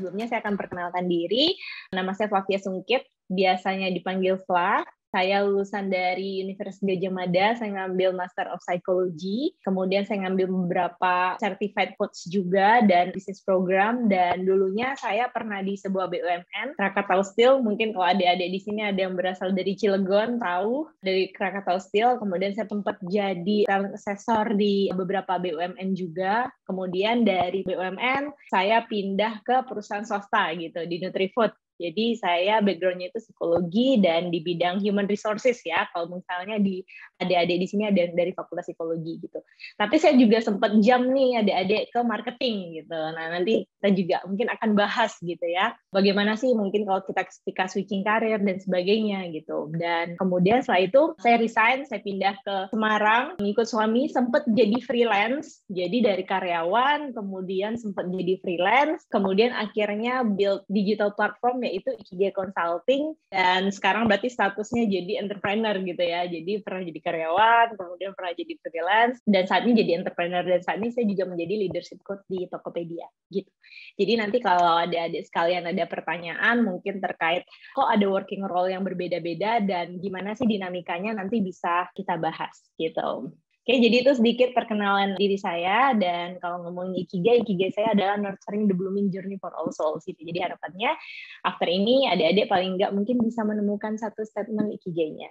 Sebelumnya saya akan perkenalkan diri. Nama saya Flavia Sungkit, biasanya dipanggil Fla. Saya lulusan dari Universitas Gadjah Mada, saya ngambil Master of Psychology, kemudian saya ngambil beberapa Certified Coach juga, dan Business Program, dan dulunya saya pernah di sebuah BUMN, Krakatau Steel, mungkin kalau adik-adik di sini ada yang berasal dari Cilegon, tahu, dari Krakatau Steel, kemudian saya sempat jadi talent assessor di beberapa BUMN juga, kemudian dari BUMN, saya pindah ke perusahaan swasta gitu, di Nutrifood. Jadi saya background-nya itu psikologi dan di bidang human resources ya. Kalau misalnya di adik-adik di sini ada dari fakultas psikologi gitu. Tapi saya juga sempat jam nih adik-adik ke marketing gitu. Nah, nanti kita juga mungkin akan bahas gitu ya. Bagaimana sih mungkin kalau kita ketika switching karir dan sebagainya gitu. Dan kemudian setelah itu saya resign, saya pindah ke Semarang, mengikut suami, sempat jadi freelance. Jadi dari karyawan, kemudian sempat jadi freelance, kemudian akhirnya build digital platform yaitu Ikigai Consulting, dan sekarang berarti statusnya jadi entrepreneur gitu ya. Jadi pernah jadi karyawan, kemudian pernah jadi freelance, dan saat ini jadi entrepreneur, dan saat ini saya juga menjadi leadership coach di Tokopedia gitu. Jadi nanti kalau adik-adik sekalian ada pertanyaan mungkin terkait kok ada working role yang berbeda-beda dan gimana sih dinamikanya, nanti bisa kita bahas gitu. Oke, jadi itu sedikit perkenalan diri saya, dan kalau ngomongin Ikigai saya adalah nurturing the blooming journey for all souls gitu. Jadi harapannya after ini adik-adik paling nggak mungkin bisa menemukan satu statement Ikigainya.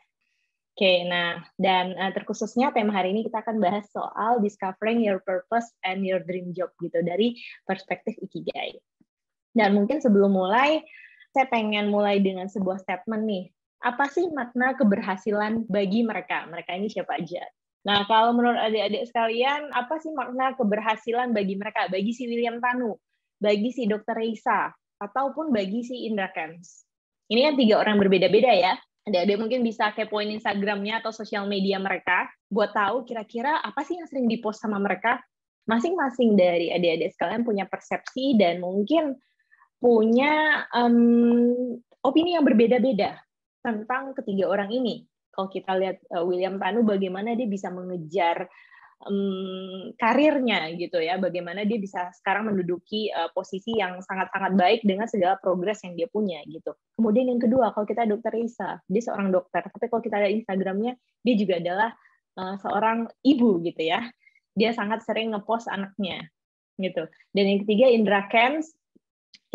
Oke, nah dan terkhususnya tema hari ini kita akan bahas soal discovering your purpose and your dream job gitu dari perspektif Ikigai. Dan mungkin sebelum mulai, saya pengen mulai dengan sebuah statement nih. Apa sih makna keberhasilan bagi mereka? Mereka ini siapa aja? Nah, kalau menurut adik-adik sekalian, apa sih makna keberhasilan bagi mereka? Bagi si William Tanu, bagi si Dr. Reisa, ataupun bagi si Indra Kents. Ini kan 3 orang berbeda-beda ya. Adik-adik mungkin bisa kepoin Instagramnya atau sosial media mereka, buat tahu kira-kira apa sih yang sering dipost sama mereka. Masing-masing dari adik-adik sekalian punya persepsi dan mungkin punya opini yang berbeda-beda tentang ketiga orang ini. Kalau kita lihat William Tanu, bagaimana dia bisa mengejar karirnya gitu ya, bagaimana dia bisa sekarang menduduki posisi yang sangat-sangat baik dengan segala progres yang dia punya gitu. Kemudian yang kedua, kalau kita Dr. Reisa, dia seorang dokter, tapi kalau kita lihat Instagramnya, dia juga adalah seorang ibu gitu ya. Dia sangat sering ngepost anaknya gitu. Dan yang ketiga Indra Kents,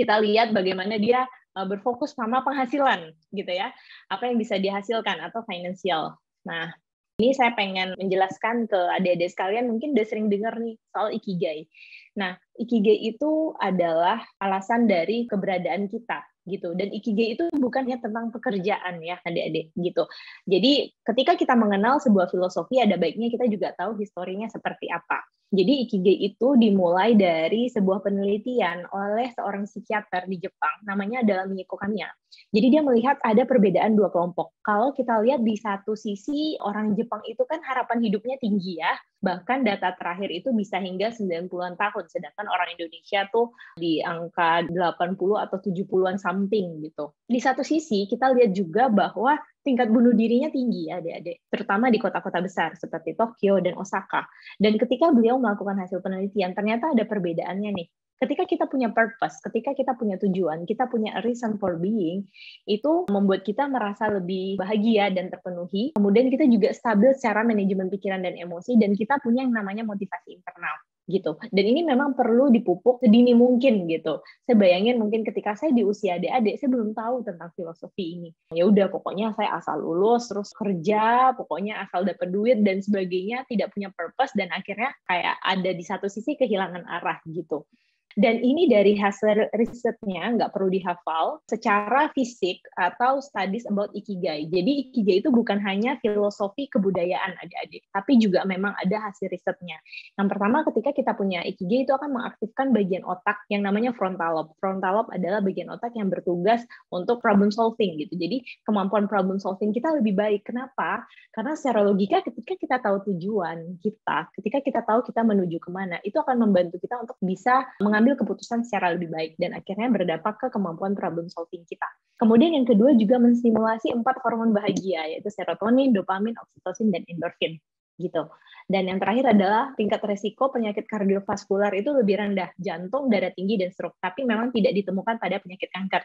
kita lihat bagaimana dia berfokus sama penghasilan gitu ya, apa yang bisa dihasilkan atau finansial. Nah, ini saya pengen menjelaskan ke adik-adik sekalian, mungkin udah sering dengar nih soal Ikigai. Nah, Ikigai itu adalah alasan dari keberadaan kita gitu. Dan Ikigai itu bukan hanya tentang pekerjaan ya adik-adik gitu. Jadi ketika kita mengenal sebuah filosofi, ada baiknya kita juga tahu historinya seperti apa. Jadi Ikigai itu dimulai dari sebuah penelitian oleh seorang psikiater di Jepang, namanya adalah Mieko Kamiya. Jadi dia melihat ada perbedaan 2 kelompok. Kalau kita lihat di satu sisi, orang Jepang itu kan harapan hidupnya tinggi ya, bahkan data terakhir itu bisa hingga 90-an tahun, sedangkan orang Indonesia tuh di angka 80 atau 70-an something gitu. Di satu sisi, kita lihat juga bahwa tingkat bunuh dirinya tinggi ya adik-adik, terutama di kota-kota besar seperti Tokyo dan Osaka. Dan ketika beliau melakukan hasil penelitian, ternyata ada perbedaannya nih. Ketika kita punya purpose, ketika kita punya tujuan, kita punya a reason for being, itu membuat kita merasa lebih bahagia dan terpenuhi. Kemudian kita juga stabil secara manajemen pikiran dan emosi, dan kita punya yang namanya motivasi internal gitu. Dan ini memang perlu dipupuk sedini mungkin gitu. Saya bayangin mungkin ketika saya di usia adik-adik, saya belum tahu tentang filosofi ini. Ya udah, pokoknya saya asal lulus, terus kerja, pokoknya asal dapat duit dan sebagainya, tidak punya purpose, dan akhirnya kayak ada di satu sisi kehilangan arah gitu. Dan ini dari hasil risetnya, nggak perlu dihafal, secara fisik atau studies about Ikigai. Jadi Ikigai itu bukan hanya filosofi kebudayaan adik-adik, tapi juga memang ada hasil risetnya. Yang pertama, ketika kita punya Ikigai, itu akan mengaktifkan bagian otak yang namanya frontal lobe. Frontal lobe adalah bagian otak yang bertugas untuk problem solving gitu. Jadi kemampuan problem solving kita lebih baik. Kenapa? Karena secara logika ketika kita tahu tujuan kita, ketika kita tahu kita menuju kemana, itu akan membantu kita untuk bisa mengambil keputusan secara lebih baik dan akhirnya berdampak ke kemampuan problem solving kita. Kemudian yang kedua juga menstimulasi 4 hormon bahagia, yaitu serotonin, dopamin, oksitosin, dan endorfin. gitu. Dan yang terakhir adalah tingkat resiko penyakit kardiovaskular itu lebih rendah, jantung, darah tinggi, dan stroke. Tapi memang tidak ditemukan pada penyakit kanker.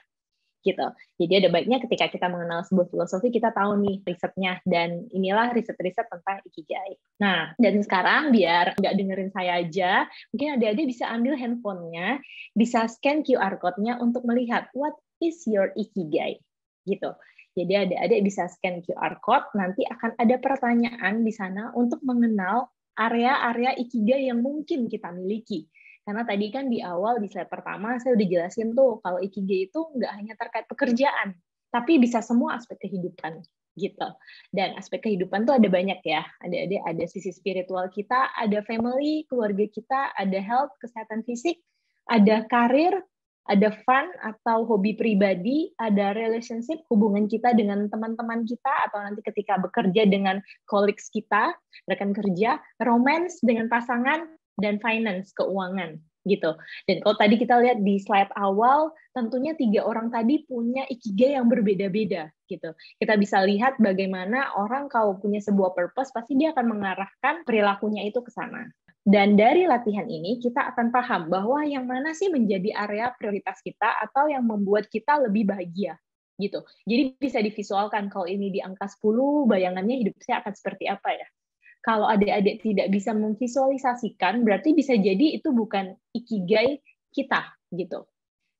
Gitu. Jadi ada baiknya ketika kita mengenal sebuah filosofi, kita tahu nih risetnya, dan inilah riset-riset tentang Ikigai. Nah, dan sekarang biar nggak dengerin saya aja, mungkin adik-adik bisa ambil handphonenya, bisa scan QR code-nya untuk melihat what is your Ikigai, gitu. Jadi adik-adik bisa scan QR code, nanti akan ada pertanyaan di sana untuk mengenal area-area Ikigai yang mungkin kita miliki. Karena tadi kan di awal, di slide pertama, saya udah jelasin tuh, kalau Ikigai itu nggak hanya terkait pekerjaan, tapi bisa semua aspek kehidupan, gitu. Dan aspek kehidupan tuh ada banyak ya, ada sisi spiritual kita, ada family, keluarga kita, ada health, kesehatan fisik, ada karir, ada fun atau hobi pribadi, ada relationship, hubungan kita dengan teman-teman kita, atau nanti ketika bekerja dengan colleagues kita, rekan kerja, romance dengan pasangan, dan finance, keuangan, gitu. Dan kalau tadi kita lihat di slide awal, tentunya 3 orang tadi punya Ikigai yang berbeda-beda, gitu. Kita bisa lihat bagaimana orang kalau punya sebuah purpose, pasti dia akan mengarahkan perilakunya itu ke sana. Dan dari latihan ini, kita akan paham bahwa yang mana sih menjadi area prioritas kita atau yang membuat kita lebih bahagia, gitu. Jadi bisa divisualkan, kalau ini di angka 10, bayangannya hidup saya akan seperti apa ya. Kalau adik-adik tidak bisa memvisualisasikan, berarti bisa jadi itu bukan Ikigai kita, gitu.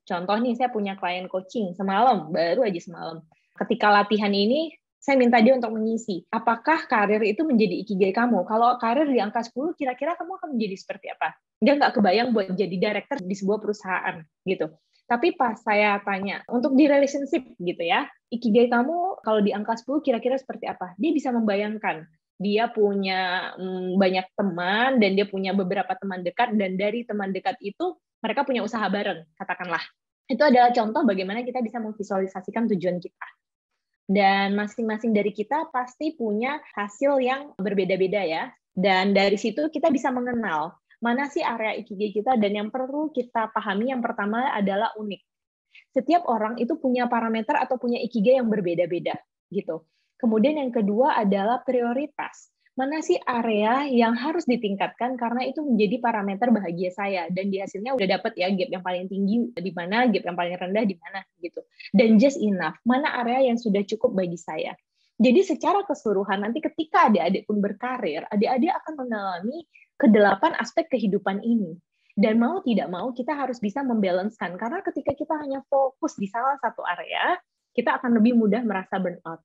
Contoh nih, saya punya klien coaching semalam, baru aja semalam. Ketika latihan ini, saya minta dia untuk mengisi, apakah karir itu menjadi Ikigai kamu? Kalau karir di angka 10, kira-kira kamu akan menjadi seperti apa? Dia nggak kebayang buat jadi director di sebuah perusahaan, gitu. Tapi pas saya tanya, untuk di relationship gitu ya, Ikigai kamu kalau di angka 10 kira-kira seperti apa? Dia bisa membayangkan. Dia punya banyak teman, dan dia punya beberapa teman dekat, dan dari teman dekat itu mereka punya usaha bareng, katakanlah. Itu adalah contoh bagaimana kita bisa memvisualisasikan tujuan kita. Dan masing-masing dari kita pasti punya hasil yang berbeda-beda ya. Dan dari situ kita bisa mengenal mana sih area Ikigai kita, dan yang perlu kita pahami yang pertama adalah unik. Setiap orang itu punya parameter atau punya Ikigai yang berbeda-beda, gitu. Kemudian yang kedua adalah prioritas. Mana sih area yang harus ditingkatkan karena itu menjadi parameter bahagia saya, dan di hasilnya udah dapat ya gap yang paling tinggi di mana, gap yang paling rendah di mana, gitu. Dan just enough, mana area yang sudah cukup bagi saya. Jadi secara keseluruhan nanti ketika adik-adik pun berkarir, adik-adik akan mengalami ke-8 aspek kehidupan ini. Dan mau tidak mau kita harus bisa membalancekan, karena ketika kita hanya fokus di salah satu area, kita akan lebih mudah merasa burnout,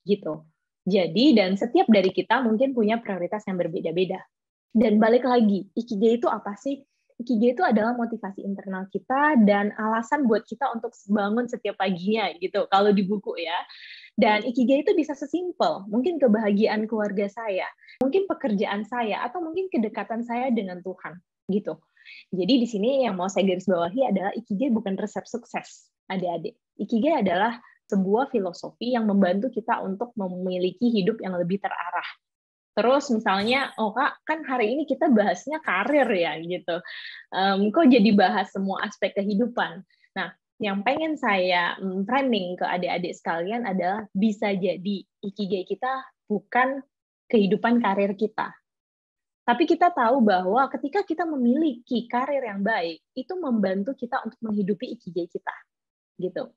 gitu. Jadi, dan setiap dari kita mungkin punya prioritas yang berbeda-beda. Dan balik lagi, Ikigai itu apa sih? Ikigai itu adalah motivasi internal kita dan alasan buat kita untuk bangun setiap paginya, gitu. Kalau di buku ya. Dan Ikigai itu bisa sesimpel, mungkin kebahagiaan keluarga saya, mungkin pekerjaan saya, atau mungkin kedekatan saya dengan Tuhan, gitu. Jadi di sini yang mau saya garis bawahi adalah Ikigai bukan resep sukses, adik-adik. Ikigai adalah sebuah filosofi yang membantu kita untuk memiliki hidup yang lebih terarah. Terus misalnya, oh Kak, kan hari ini kita bahasnya karir ya, gitu. Kok jadi bahas semua aspek kehidupan? Nah, yang pengen saya framing ke adik-adik sekalian adalah bisa jadi Ikigai kita bukan kehidupan karir kita. Tapi kita tahu bahwa ketika kita memiliki karir yang baik, itu membantu kita untuk menghidupi Ikigai kita, gitu.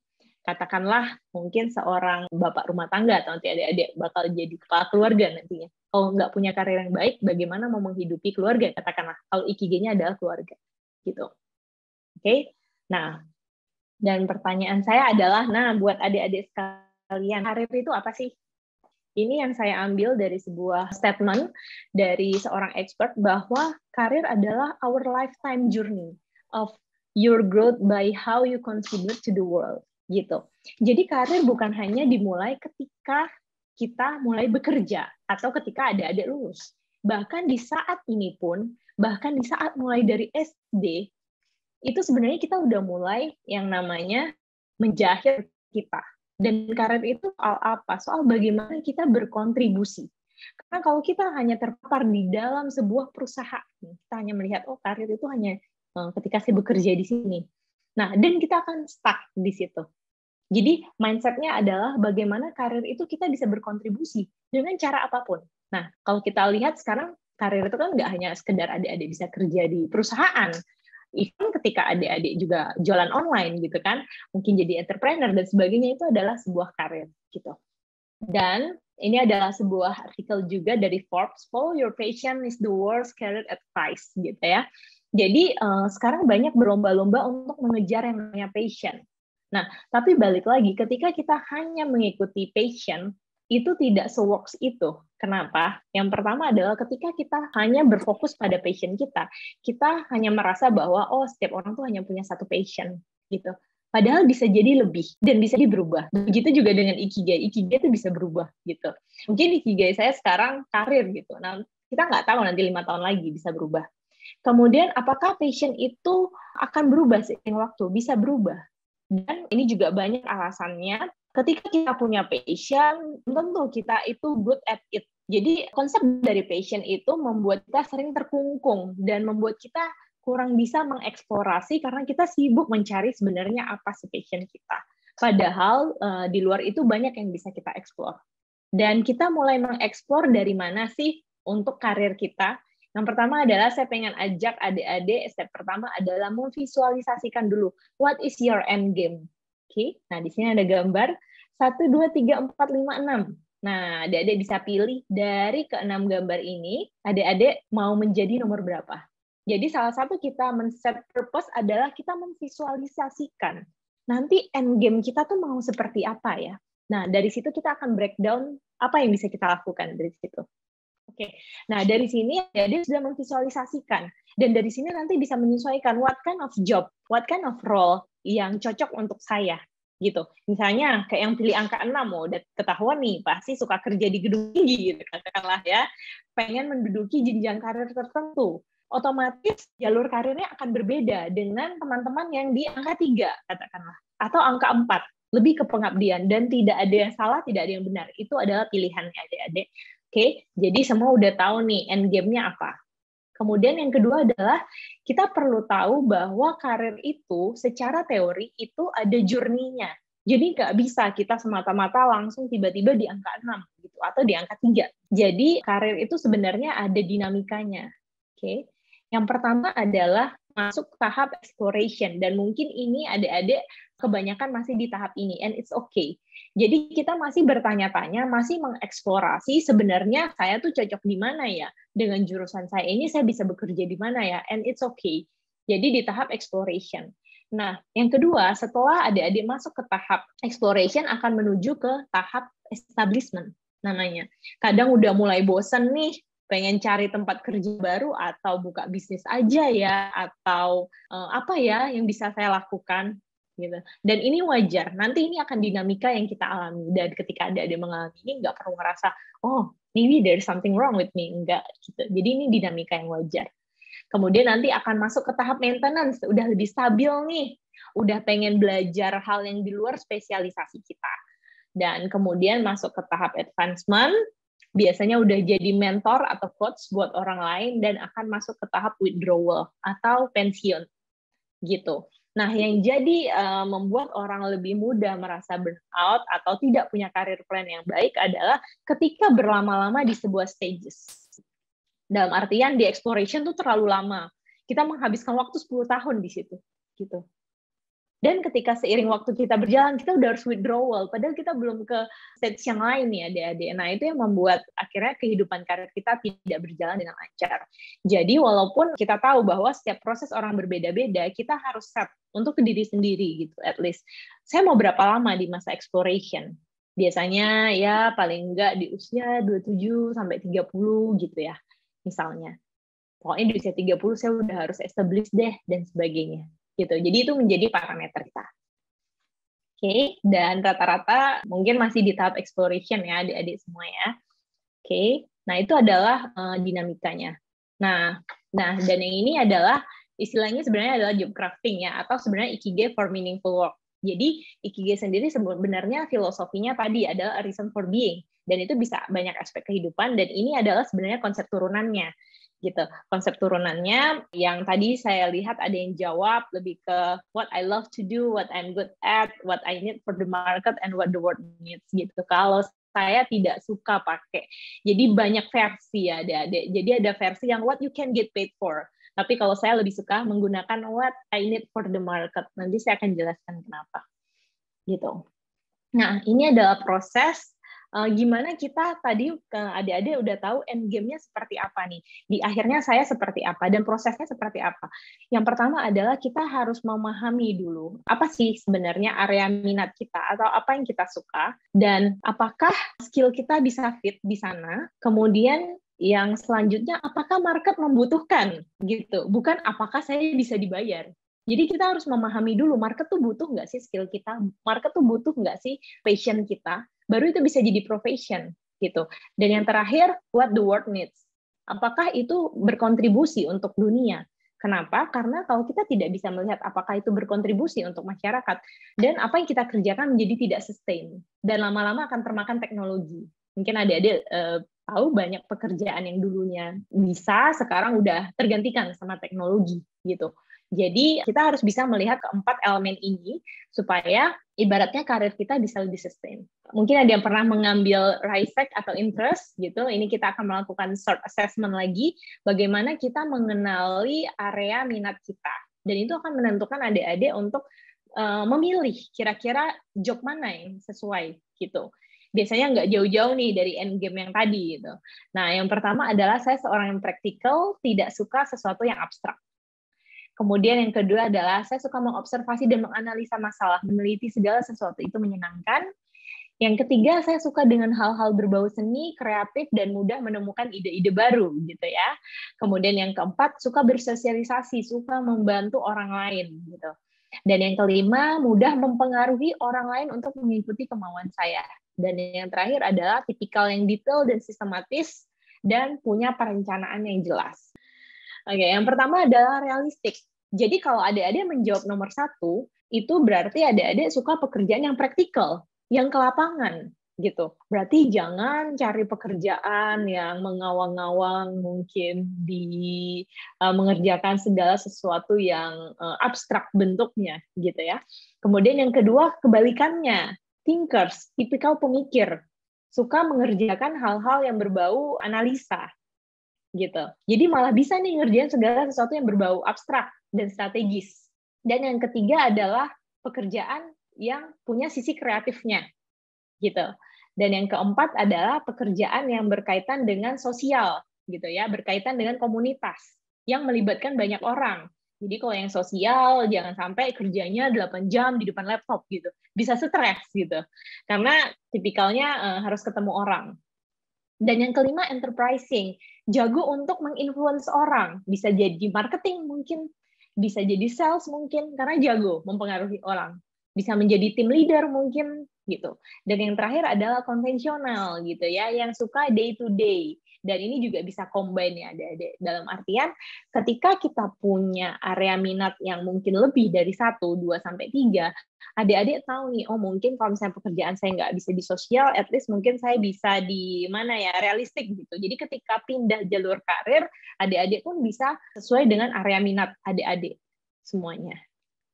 Katakanlah mungkin seorang bapak rumah tangga, atau nanti adik-adik bakal jadi kepala keluarga nantinya. Kalau nggak punya karir yang baik, bagaimana mau menghidupi keluarga? Katakanlah, kalau Ikigai-nya adalah keluarga, gitu. Oke? Nah, dan pertanyaan saya adalah, nah buat adik-adik sekalian, karir itu apa sih? Ini yang saya ambil dari sebuah statement dari seorang expert bahwa karir adalah our lifetime journey of your growth by how you contribute to the world, gitu. Jadi karir bukan hanya dimulai ketika kita mulai bekerja atau ketika adik-adik lulus. Bahkan di saat ini pun, bahkan di saat mulai dari SD, itu sebenarnya kita udah mulai yang namanya menjahit kita. Dan karir itu soal apa? Soal bagaimana kita berkontribusi. Karena kalau kita hanya terpapar di dalam sebuah perusahaan, kita hanya melihat, oh karir itu hanya ketika saya bekerja di sini. Nah, dan kita akan stuck di situ. Jadi mindset-nya adalah bagaimana karir itu kita bisa berkontribusi dengan cara apapun. Nah, kalau kita lihat sekarang karir itu kan nggak hanya sekedar adik-adik bisa kerja di perusahaan, even ketika adik-adik juga jualan online gitu kan, mungkin jadi entrepreneur dan sebagainya, itu adalah sebuah karir gitu. Dan ini adalah sebuah artikel juga dari Forbes, Follow Your Passion is the world's career advice gitu ya. Jadi sekarang banyak berlomba-lomba untuk mengejar yang namanya passion. Nah, tapi balik lagi, ketika kita hanya mengikuti passion, itu tidak se-works itu. Kenapa? Yang pertama adalah ketika kita hanya berfokus pada passion kita hanya merasa bahwa, oh, setiap orang tuh hanya punya satu passion, gitu. Padahal bisa jadi lebih, dan bisa berubah. Begitu juga dengan Ikigai. Ikigai itu bisa berubah, gitu. Mungkin Ikigai saya sekarang karir, gitu. Nah, kita nggak tahu nanti 5 tahun lagi bisa berubah. Kemudian, apakah passion itu akan berubah seiring waktu? Bisa berubah. Dan ini juga banyak alasannya. Ketika kita punya passion, tentu kita itu good at it. Jadi konsep dari passion itu membuat kita sering terkungkung dan membuat kita kurang bisa mengeksplorasi karena kita sibuk mencari sebenarnya apa sih passion kita. Padahal di luar itu banyak yang bisa kita eksplor. Dan kita mulai mengeksplor dari mana sih untuk karir kita. Yang pertama adalah saya pengen ajak adik-adik, step pertama adalah memvisualisasikan dulu, what is your end game? Oke, nah di sini ada gambar 1, 2, 3, 4, 5, 6. Nah, adik-adik bisa pilih dari ke-6 gambar ini, adik-adik mau menjadi nomor berapa. Jadi salah satu kita men-set purpose adalah kita memvisualisasikan. Nanti end game kita tuh mau seperti apa ya. Nah, dari situ kita akan breakdown apa yang bisa kita lakukan dari situ. Oke, nah dari sini dia sudah memvisualisasikan, dan dari sini nanti bisa menyesuaikan what kind of job, what kind of role yang cocok untuk saya, gitu. Misalnya kayak yang pilih angka 6, udah ketahuan nih, pasti suka kerja di gedung tinggi, gitu, katakanlah ya, pengen menduduki jenjang karir tertentu, otomatis jalur karirnya akan berbeda dengan teman-teman yang di angka 3, katakanlah, atau angka 4, lebih ke pengabdian, dan tidak ada yang salah, tidak ada yang benar, itu adalah pilihannya adik-adik. Oke, jadi semua udah tahu nih end game-nya apa. Kemudian yang kedua adalah kita perlu tahu bahwa karir itu secara teori itu ada journey-nya. Jadi nggak bisa kita semata-mata langsung tiba-tiba di angka 6 gitu atau di angka 3. Jadi karir itu sebenarnya ada dinamikanya. Oke. Yang pertama adalah masuk tahap exploration, dan mungkin ini adik-adik kebanyakan masih di tahap ini, and it's okay. Jadi kita masih bertanya-tanya, masih mengeksplorasi sebenarnya saya tuh cocok di mana ya? Dengan jurusan saya ini saya bisa bekerja di mana ya? And it's okay. Jadi di tahap exploration. Nah, yang kedua, setelah adik-adik masuk ke tahap exploration akan menuju ke tahap establishment namanya. Kadang udah mulai bosen nih, pengen cari tempat kerja baru atau buka bisnis aja ya, atau apa ya yang bisa saya lakukan gitu. Dan ini wajar. Nanti ini akan dinamika yang kita alami. Dan ketika ada mengalami ini, nggak perlu ngerasa, oh, maybe there's something wrong with me. Enggak. Gitu. Jadi ini dinamika yang wajar. Kemudian nanti akan masuk ke tahap maintenance. Udah lebih stabil nih. Udah pengen belajar hal yang di luar spesialisasi kita. Dan kemudian masuk ke tahap advancement. Biasanya udah jadi mentor atau coach buat orang lain dan akan masuk ke tahap withdrawal atau pensiun. Gitu. Nah, yang jadi membuat orang lebih mudah merasa burnout atau tidak punya karir plan yang baik adalah ketika berlama-lama di sebuah stages. Dalam artian di exploration tuh terlalu lama. Kita menghabiskan waktu 10 tahun di situ. Gitu. Dan ketika seiring waktu kita berjalan, kita udah harus withdrawal, padahal kita belum ke stage yang lain nih adik-adik. Nah, itu yang membuat akhirnya kehidupan karir kita tidak berjalan dengan lancar. Jadi, walaupun kita tahu bahwa setiap proses orang berbeda-beda, kita harus set untuk ke diri sendiri, gitu, at least. Saya mau berapa lama di masa exploration? Biasanya ya paling enggak di usia 27 sampai 30 gitu ya, misalnya. Pokoknya di usia 30 saya udah harus establish deh, dan sebagainya. Gitu. Jadi itu menjadi parameter kita. Oke, dan rata-rata mungkin masih di tahap exploration ya adik-adik semua ya. Oke, nah itu adalah dinamikanya. Nah, dan yang ini adalah istilahnya sebenarnya adalah job crafting ya, atau sebenarnya Ikigai for meaningful work. Jadi Ikigai sendiri sebenarnya filosofinya tadi adalah a reason for being. Dan itu bisa banyak aspek kehidupan, dan ini adalah sebenarnya konsep turunannya gitu. Konsep turunannya yang tadi saya lihat ada yang jawab lebih ke what I love to do, what I'm good at, what I need for the market, and what the world needs gitu. Kalau saya tidak suka pakai. Jadi banyak versi ya adik-adik. Jadi ada versi yang what you can get paid for. Tapi kalau saya lebih suka menggunakan what I need for the market. Nanti saya akan jelaskan kenapa. Gitu. Nah, ini adalah proses gimana kita tadi adik-adik udah tahu end game-nya seperti apa nih. Di akhirnya saya seperti apa dan prosesnya seperti apa. Yang pertama adalah kita harus memahami dulu apa sih sebenarnya area minat kita atau apa yang kita suka dan apakah skill kita bisa fit di sana. Kemudian yang selanjutnya apakah market membutuhkan gitu. Bukan apakah saya bisa dibayar. Jadi kita harus memahami dulu, market tuh butuh nggak sih skill kita, market tuh butuh nggak sih passion kita, baru itu bisa jadi profession, gitu. Dan yang terakhir, what the world needs. Apakah itu berkontribusi untuk dunia? Kenapa? Karena kalau kita tidak bisa melihat apakah itu berkontribusi untuk masyarakat, dan apa yang kita kerjakan menjadi tidak sustain, dan lama-lama akan termakan teknologi. Mungkin adik-adik tahu banyak pekerjaan yang dulunya bisa, sekarang udah tergantikan sama teknologi, gitu. Jadi kita harus bisa melihat keempat elemen ini supaya ibaratnya karir kita bisa lebih sustain. Mungkin ada yang pernah mengambil RISEC atau interest gitu. Ini kita akan melakukan short assessment lagi bagaimana kita mengenali area minat kita. Dan itu akan menentukan adik-adik untuk memilih kira-kira job mana yang sesuai gitu. Biasanya nggak jauh-jauh nih dari end game yang tadi gitu. Nah, yang pertama adalah saya seorang yang praktikal, tidak suka sesuatu yang abstrak. Kemudian yang kedua adalah saya suka mengobservasi dan menganalisa masalah, meneliti segala sesuatu itu menyenangkan. Yang ketiga, saya suka dengan hal-hal berbau seni, kreatif, dan mudah menemukan ide-ide baru, gitu ya. Kemudian yang keempat, suka bersosialisasi, suka membantu orang lain, gitu. Dan yang kelima, mudah mempengaruhi orang lain untuk mengikuti kemauan saya. Dan yang terakhir adalah tipikal yang detail dan sistematis, dan punya perencanaan yang jelas. Oke, yang pertama adalah realistik. Jadi kalau adik-adik menjawab nomor 1, itu berarti adik-adik suka pekerjaan yang praktikal, yang ke lapangan, gitu. Berarti jangan cari pekerjaan yang mengawang-awang, mungkin mengerjakan segala sesuatu yang abstrak bentuknya, gitu ya. Kemudian yang kedua, kebalikannya, thinkers, tipikal pemikir, suka mengerjakan hal-hal yang berbau analisa, gitu. Jadi malah bisa nih ngerjain segala sesuatu yang berbau abstrak dan strategis. Dan yang ketiga adalah pekerjaan yang punya sisi kreatifnya, gitu. Dan yang keempat adalah pekerjaan yang berkaitan dengan sosial, gitu ya, berkaitan dengan komunitas yang melibatkan banyak orang. Jadi kalau yang sosial jangan sampai kerjanya 8 jam di depan laptop gitu. Bisa stres gitu. Karena tipikalnya harus ketemu orang. Dan yang kelima, enterprising. Jago untuk menginfluence orang. Bisa jadi marketing mungkin, bisa jadi sales mungkin, karena jago mempengaruhi orang. Bisa menjadi team leader mungkin, gitu. Dan yang terakhir adalah konvensional, gitu ya, yang suka day to day. Dan ini juga bisa combine ya, adik-adik. Dalam artian, ketika kita punya area minat yang mungkin lebih dari 1, 2, sampai 3, adik-adik tahu nih, oh mungkin kalau misalnya pekerjaan saya nggak bisa di sosial, at least mungkin saya bisa di mana ya, realistik gitu. Jadi ketika pindah jalur karir, adik-adik pun bisa sesuai dengan area minat adik-adik semuanya.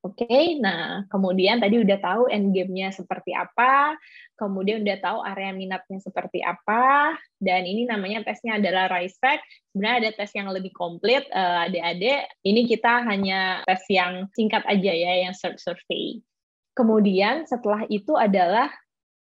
Oke, nah kemudian tadi udah tahu end game-nya seperti apa, kemudian udah tahu area minatnya seperti apa, dan ini namanya tesnya adalah RISEC. Sebenarnya ada tes yang lebih komplit, adik-adik. Ini kita hanya tes yang singkat aja ya, yang short survey. Kemudian setelah itu adalah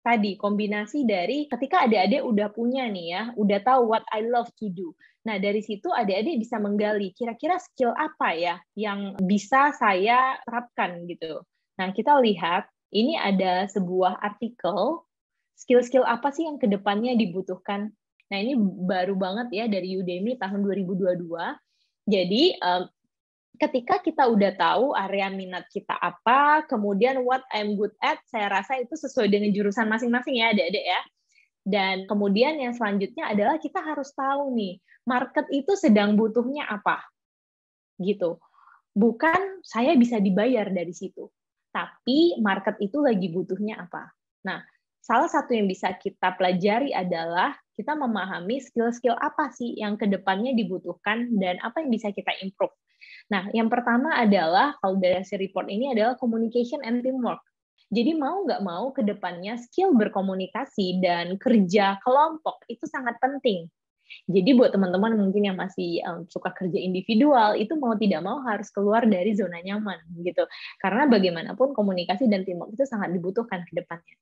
tadi kombinasi dari ketika adik-adik udah punya nih ya, udah tahu what I love to do. Nah, dari situ adik-adik bisa menggali kira-kira skill apa ya yang bisa saya terapkan gitu. Nah, kita lihat ini ada sebuah artikel, skill-skill apa sih yang kedepannya dibutuhkan. Nah, ini baru banget ya dari Udemy tahun 2022. Jadi, ketika kita udah tahu area minat kita apa, kemudian what I'm good at, saya rasa itu sesuai dengan jurusan masing-masing ya, adik-adik ya. Dan kemudian yang selanjutnya adalah kita harus tahu nih, market itu sedang butuhnya apa. Gitu. Bukan saya bisa dibayar dari situ, tapi market itu lagi butuhnya apa. Nah, salah satu yang bisa kita pelajari adalah kita memahami skill-skill apa sih yang kedepannya dibutuhkan dan apa yang bisa kita improve. Nah, yang pertama adalah, kalau dari hasil report ini adalah communication and teamwork. Jadi mau nggak mau ke depannya skill berkomunikasi dan kerja kelompok itu sangat penting. Jadi buat teman-teman mungkin yang masih suka kerja individual, itu mau tidak mau harus keluar dari zona nyaman gitu. Karena bagaimanapun komunikasi dan teamwork itu sangat dibutuhkan ke depannya.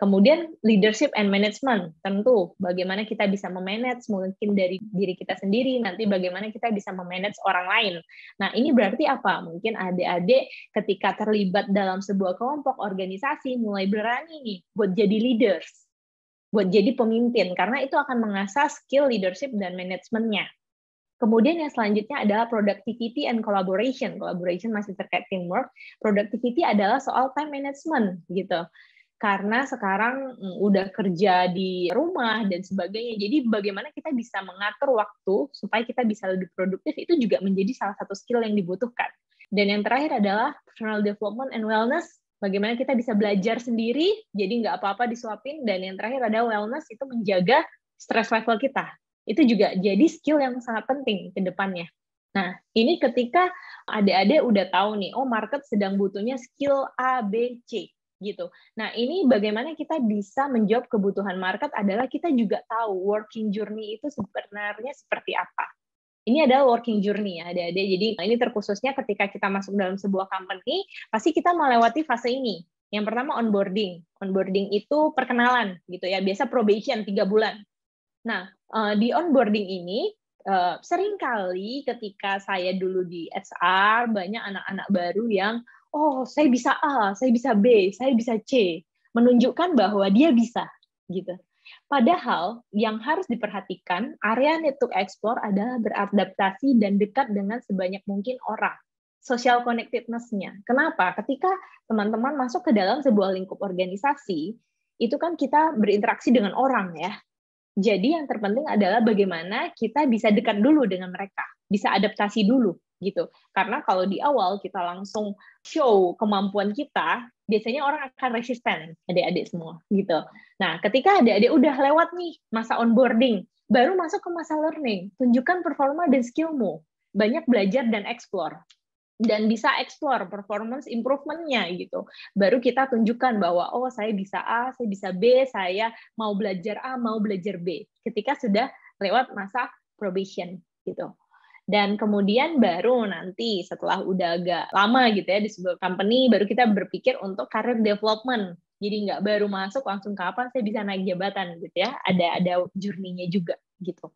Kemudian leadership and management, tentu bagaimana kita bisa memanage mungkin dari diri kita sendiri, nanti bagaimana kita bisa memanage orang lain. Nah, ini berarti apa? Mungkin adik-adik ketika terlibat dalam sebuah kelompok organisasi mulai berani nih buat jadi leaders, buat jadi pemimpin, karena itu akan mengasah skill leadership dan manajemennya. Kemudian yang selanjutnya adalah productivity and collaboration. Collaboration masih terkait teamwork. Productivity adalah soal time management gitu. Karena sekarang udah kerja di rumah dan sebagainya. Jadi bagaimana kita bisa mengatur waktu supaya kita bisa lebih produktif itu juga menjadi salah satu skill yang dibutuhkan. Dan yang terakhir adalah personal development and wellness. Bagaimana kita bisa belajar sendiri, jadi nggak apa-apa disuapin. Dan yang terakhir ada wellness, itu menjaga stress level kita. Itu juga jadi skill yang sangat penting ke depannya. Nah, ini ketika adik-adik udah tahu nih, oh market sedang butuhnya skill A, B, C. Gitu. Nah, ini bagaimana kita bisa menjawab kebutuhan market adalah kita juga tahu working journey itu sebenarnya seperti apa. Ini adalah working journey ya, adik-adik. Jadi ini terkhususnya ketika kita masuk dalam sebuah company, pasti kita melewati fase ini. Yang pertama onboarding. Onboarding itu perkenalan gitu ya, biasa probation 3 bulan. Nah, di onboarding ini seringkali ketika saya dulu di HR, banyak anak-anak baru yang oh, saya bisa A, saya bisa B, saya bisa C, menunjukkan bahwa dia bisa, gitu. Padahal yang harus diperhatikan, area need to explore adalah beradaptasi dan dekat dengan sebanyak mungkin orang. Social connectedness-nya. Kenapa? Ketika teman-teman masuk ke dalam sebuah lingkup organisasi, itu kan kita berinteraksi dengan orang ya. Jadi yang terpenting adalah bagaimana kita bisa dekat dulu dengan mereka, bisa adaptasi dulu gitu. Karena kalau di awal kita langsung show kemampuan kita, biasanya orang akan resisten, adik-adik semua gitu. Nah, ketika adik-adik udah lewat nih masa onboarding, baru masuk ke masa learning, tunjukkan performa dan skillmu, banyak belajar dan explore. Dan bisa explore performance improvement-nya gitu. Baru kita tunjukkan bahwa oh saya bisa A, saya bisa B, saya mau belajar A, mau belajar B. Ketika sudah lewat masa probation gitu. Dan kemudian baru nanti setelah udah agak lama gitu ya di sebuah company, baru kita berpikir untuk career development. Jadi nggak baru masuk langsung kapan saya bisa naik jabatan gitu ya. Ada journey-nya juga gitu.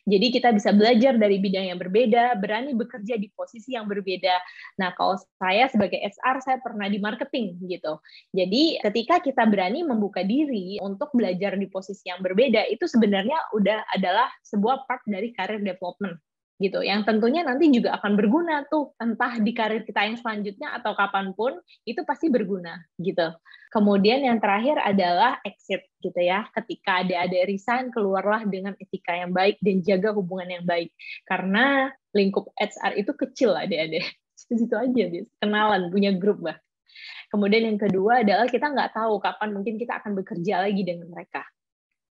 Jadi kita bisa belajar dari bidang yang berbeda, berani bekerja di posisi yang berbeda. Nah, kalau saya sebagai HR, saya pernah di marketing gitu. Jadi ketika kita berani membuka diri untuk belajar di posisi yang berbeda, itu sebenarnya udah adalah sebuah part dari career development gitu, yang tentunya nanti juga akan berguna tuh, entah di karir kita yang selanjutnya atau kapanpun, itu pasti berguna gitu. Kemudian yang terakhir adalah exit gitu ya, ketika adik-adik resign, keluarlah dengan etika yang baik dan jaga hubungan yang baik, karena lingkup HR itu kecil adik-adik, situ aja deh, kenalan, punya grup bah. Kemudian yang kedua adalah kita nggak tahu kapan mungkin kita akan bekerja lagi dengan mereka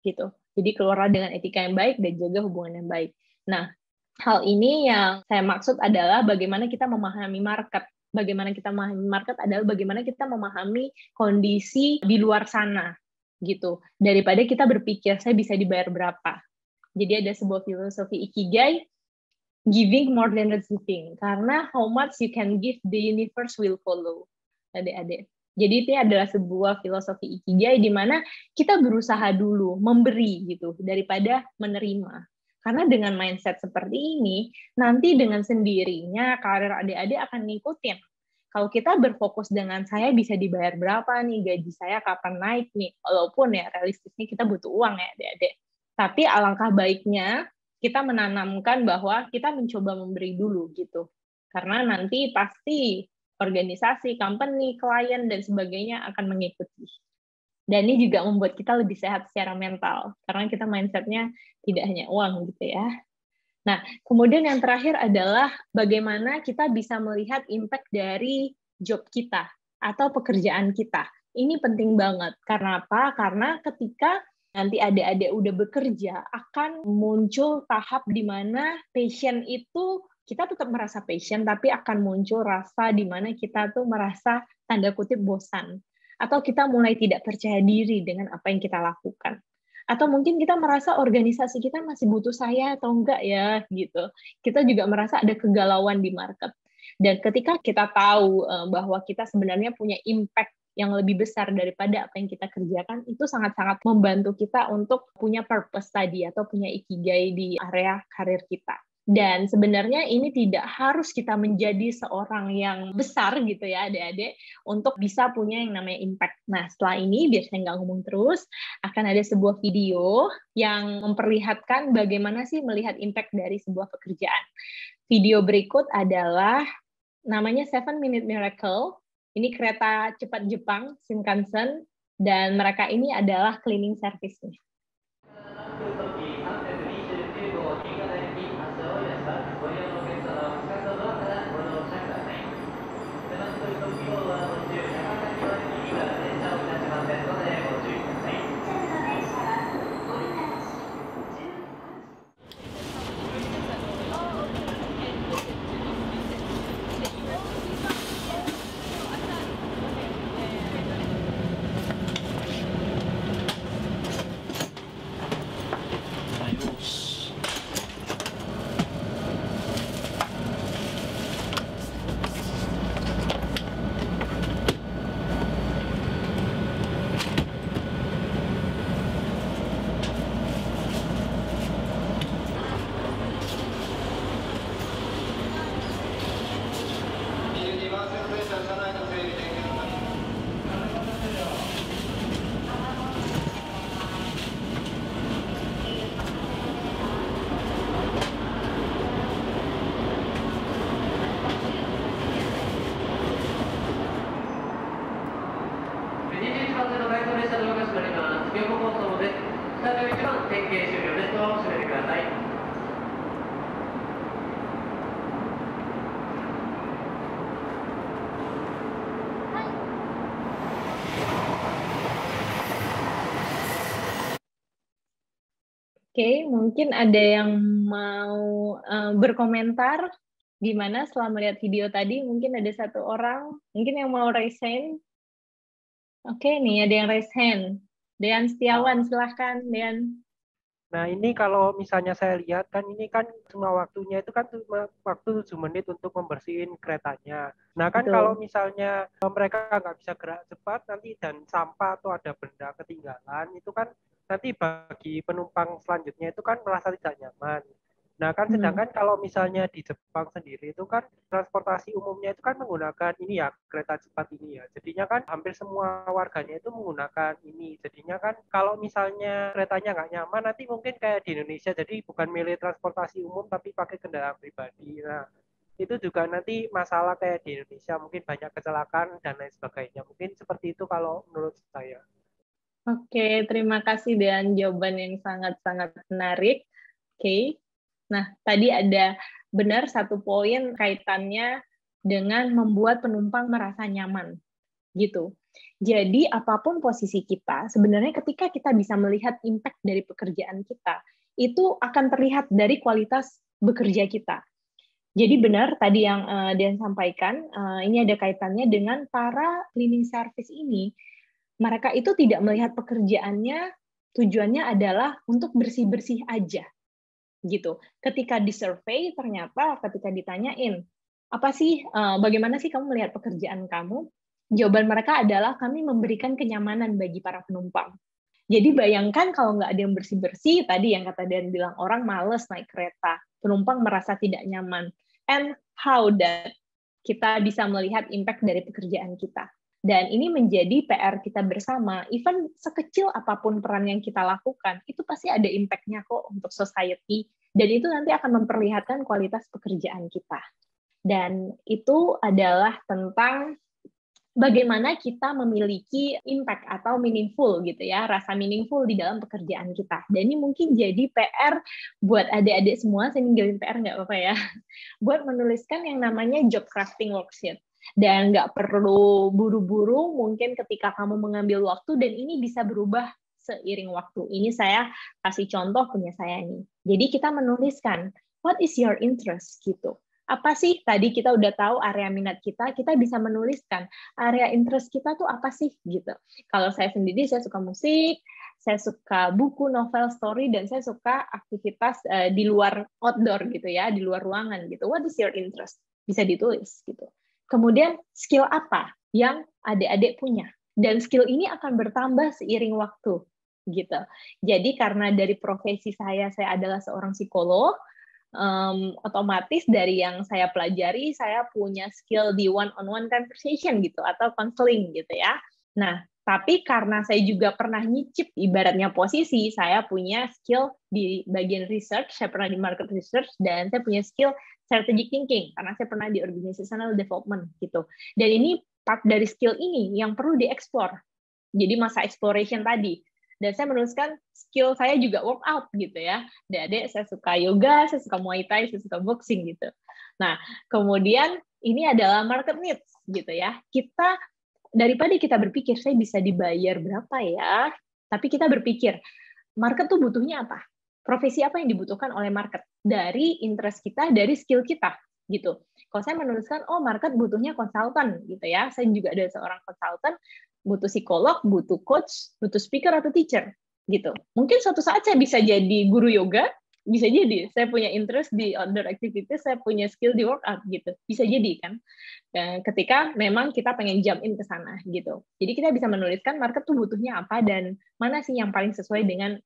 gitu, jadi keluarlah dengan etika yang baik dan jaga hubungan yang baik. Nah, hal ini yang saya maksud adalah bagaimana kita memahami market. Bagaimana kita memahami market adalah bagaimana kita memahami kondisi di luar sana, gitu. Daripada kita berpikir, saya bisa dibayar berapa. Jadi ada sebuah filosofi Ikigai, giving more than receiving. Karena how much you can give, the universe will follow. Adik-adik. Jadi itu adalah sebuah filosofi Ikigai di mana kita berusaha dulu, memberi gitu, daripada menerima. Karena dengan mindset seperti ini, nanti dengan sendirinya karir adik-adik akan ngikutin. Kalau kita berfokus dengan saya bisa dibayar berapa nih, gaji saya kapan naik nih, walaupun ya realistisnya kita butuh uang ya adik-adik. Tapi alangkah baiknya kita menanamkan bahwa kita mencoba memberi dulu gitu. Karena nanti pasti organisasi, company, klien, dan sebagainya akan mengikuti. Dan ini juga membuat kita lebih sehat secara mental, karena kita mindset-nya tidak hanya uang gitu ya. Nah, kemudian yang terakhir adalah bagaimana kita bisa melihat impact dari job kita atau pekerjaan kita. Ini penting banget. Karena apa? Karena ketika nanti adik-adik udah bekerja, akan muncul tahap di mana passion itu, kita tetap merasa passion, tapi akan muncul rasa di mana kita tuh merasa tanda kutip bosan. Atau kita mulai tidak percaya diri dengan apa yang kita lakukan. Atau mungkin kita merasa organisasi kita masih butuh saya atau enggak ya, gitu. Kita juga merasa ada kegalauan di market. Dan ketika kita tahu bahwa kita sebenarnya punya impact yang lebih besar daripada apa yang kita kerjakan, itu sangat-sangat membantu kita untuk punya purpose tadi atau punya ikigai di area karir kita. Dan sebenarnya ini tidak harus kita menjadi seorang yang besar gitu ya adik-adik untuk bisa punya yang namanya impact. Nah setelah ini, biar saya nggak ngomong terus, akan ada sebuah video yang memperlihatkan bagaimana sih melihat impact dari sebuah pekerjaan. Video berikut adalah namanya 7-Minute Miracle. Ini kereta cepat Jepang, Shinkansen, dan mereka ini adalah cleaning service-nya. Oke, mungkin ada yang mau berkomentar gimana setelah melihat video tadi. Mungkin ada satu orang, mungkin yang mau raise hand. Oke, nih ada yang raise hand. Dean Setiawan, silahkan, Dean. Nah ini kalau misalnya saya lihat kan ini kan cuma waktunya itu kan cuma waktu 7 menit untuk membersihin keretanya. Nah kan Betul. kalau misalnya mereka nggak bisa gerak cepat nanti dan sampah atau ada benda ketinggalan itu kan nanti bagi penumpang selanjutnya itu kan merasa tidak nyaman. Nah kan sedangkan kalau misalnya di Jepang sendiri itu kan transportasi umumnya itu kan menggunakan ini ya kereta cepat ini ya. Jadinya kan hampir semua warganya itu menggunakan ini. Jadinya kan kalau misalnya keretanya nggak nyaman nanti mungkin kayak di Indonesia jadi bukan milih transportasi umum tapi pakai kendaraan pribadi. Nah itu juga nanti masalah kayak di Indonesia mungkin banyak kecelakaan dan lain sebagainya. Mungkin seperti itu kalau menurut saya. Oke, terima kasih dengan jawaban yang sangat-sangat menarik. Oke. Nah, tadi ada benar satu poin kaitannya dengan membuat penumpang merasa nyaman, gitu. Jadi, apapun posisi kita, sebenarnya ketika kita bisa melihat impact dari pekerjaan kita, itu akan terlihat dari kualitas bekerja kita. Jadi benar tadi yang Dian sampaikan, ini ada kaitannya dengan para cleaning service ini. Mereka itu tidak melihat pekerjaannya, tujuannya adalah untuk bersih-bersih aja. Gitu. Ketika disurvey ternyata ketika ditanyain apa sih bagaimana sih kamu melihat pekerjaan kamu, jawaban mereka adalah kami memberikan kenyamanan bagi para penumpang. Jadi bayangkan kalau nggak ada yang bersih-bersih, tadi yang kata Dan bilang orang males naik kereta, penumpang merasa tidak nyaman, and how that kita bisa melihat impact dari pekerjaan kita. Dan ini menjadi PR kita bersama, even sekecil apapun peran yang kita lakukan, itu pasti ada impact-nya kok untuk society, dan itu nanti akan memperlihatkan kualitas pekerjaan kita. Dan itu adalah tentang bagaimana kita memiliki impact atau meaningful gitu ya, rasa meaningful di dalam pekerjaan kita. Dan ini mungkin jadi PR buat adik-adik semua, saya ninggalin PR nggak apa-apa ya, buat menuliskan yang namanya job crafting worksheet. Dan nggak perlu buru-buru mungkin ketika kamu mengambil waktu, dan ini bisa berubah seiring waktu. Ini saya kasih contoh punya saya nih. Jadi kita menuliskan, what is your interest gitu. Apa sih, tadi kita udah tahu area minat kita bisa menuliskan area interest kita tuh apa sih gitu. Kalau saya sendiri, saya suka musik, saya suka buku, novel, story, dan saya suka aktivitas di luar outdoor gitu ya, di luar ruangan gitu. What is your interest? Bisa ditulis gitu. Kemudian skill apa yang adik-adik punya? Dan skill ini akan bertambah seiring waktu gitu. Jadi karena dari profesi saya adalah seorang psikolog, otomatis dari yang saya pelajari, saya punya skill di one-on-one conversation gitu, atau counseling gitu ya. Nah, tapi karena saya juga pernah nyicip, ibaratnya posisi, saya punya skill di bagian research, saya pernah di market research, dan saya punya skill strategic thinking, karena saya pernah di organizational development gitu. Dan ini part dari skill ini yang perlu dieksplor. Jadi masa exploration tadi. Dan saya menuliskan skill saya juga workout gitu ya. Adik-adik, saya suka yoga, saya suka muay thai, saya suka boxing gitu. Nah, kemudian ini adalah market needs gitu ya. Kita, daripada kita berpikir saya bisa dibayar berapa ya, tapi kita berpikir market tuh butuhnya apa? Profesi apa yang dibutuhkan oleh market? Dari interest kita, dari skill kita gitu. Kalau saya menuliskan, oh market butuhnya konsultan gitu ya. Saya juga ada seorang konsultan, butuh psikolog, butuh coach, butuh speaker atau teacher gitu. Mungkin suatu saat saya bisa jadi guru yoga, bisa jadi saya punya interest di outdoor activities, saya punya skill di workout gitu, bisa jadi kan. Ketika memang kita pengen jump in ke sana gitu. Jadi kita bisa menuliskan market tuh butuhnya apa dan mana sih yang paling sesuai dengan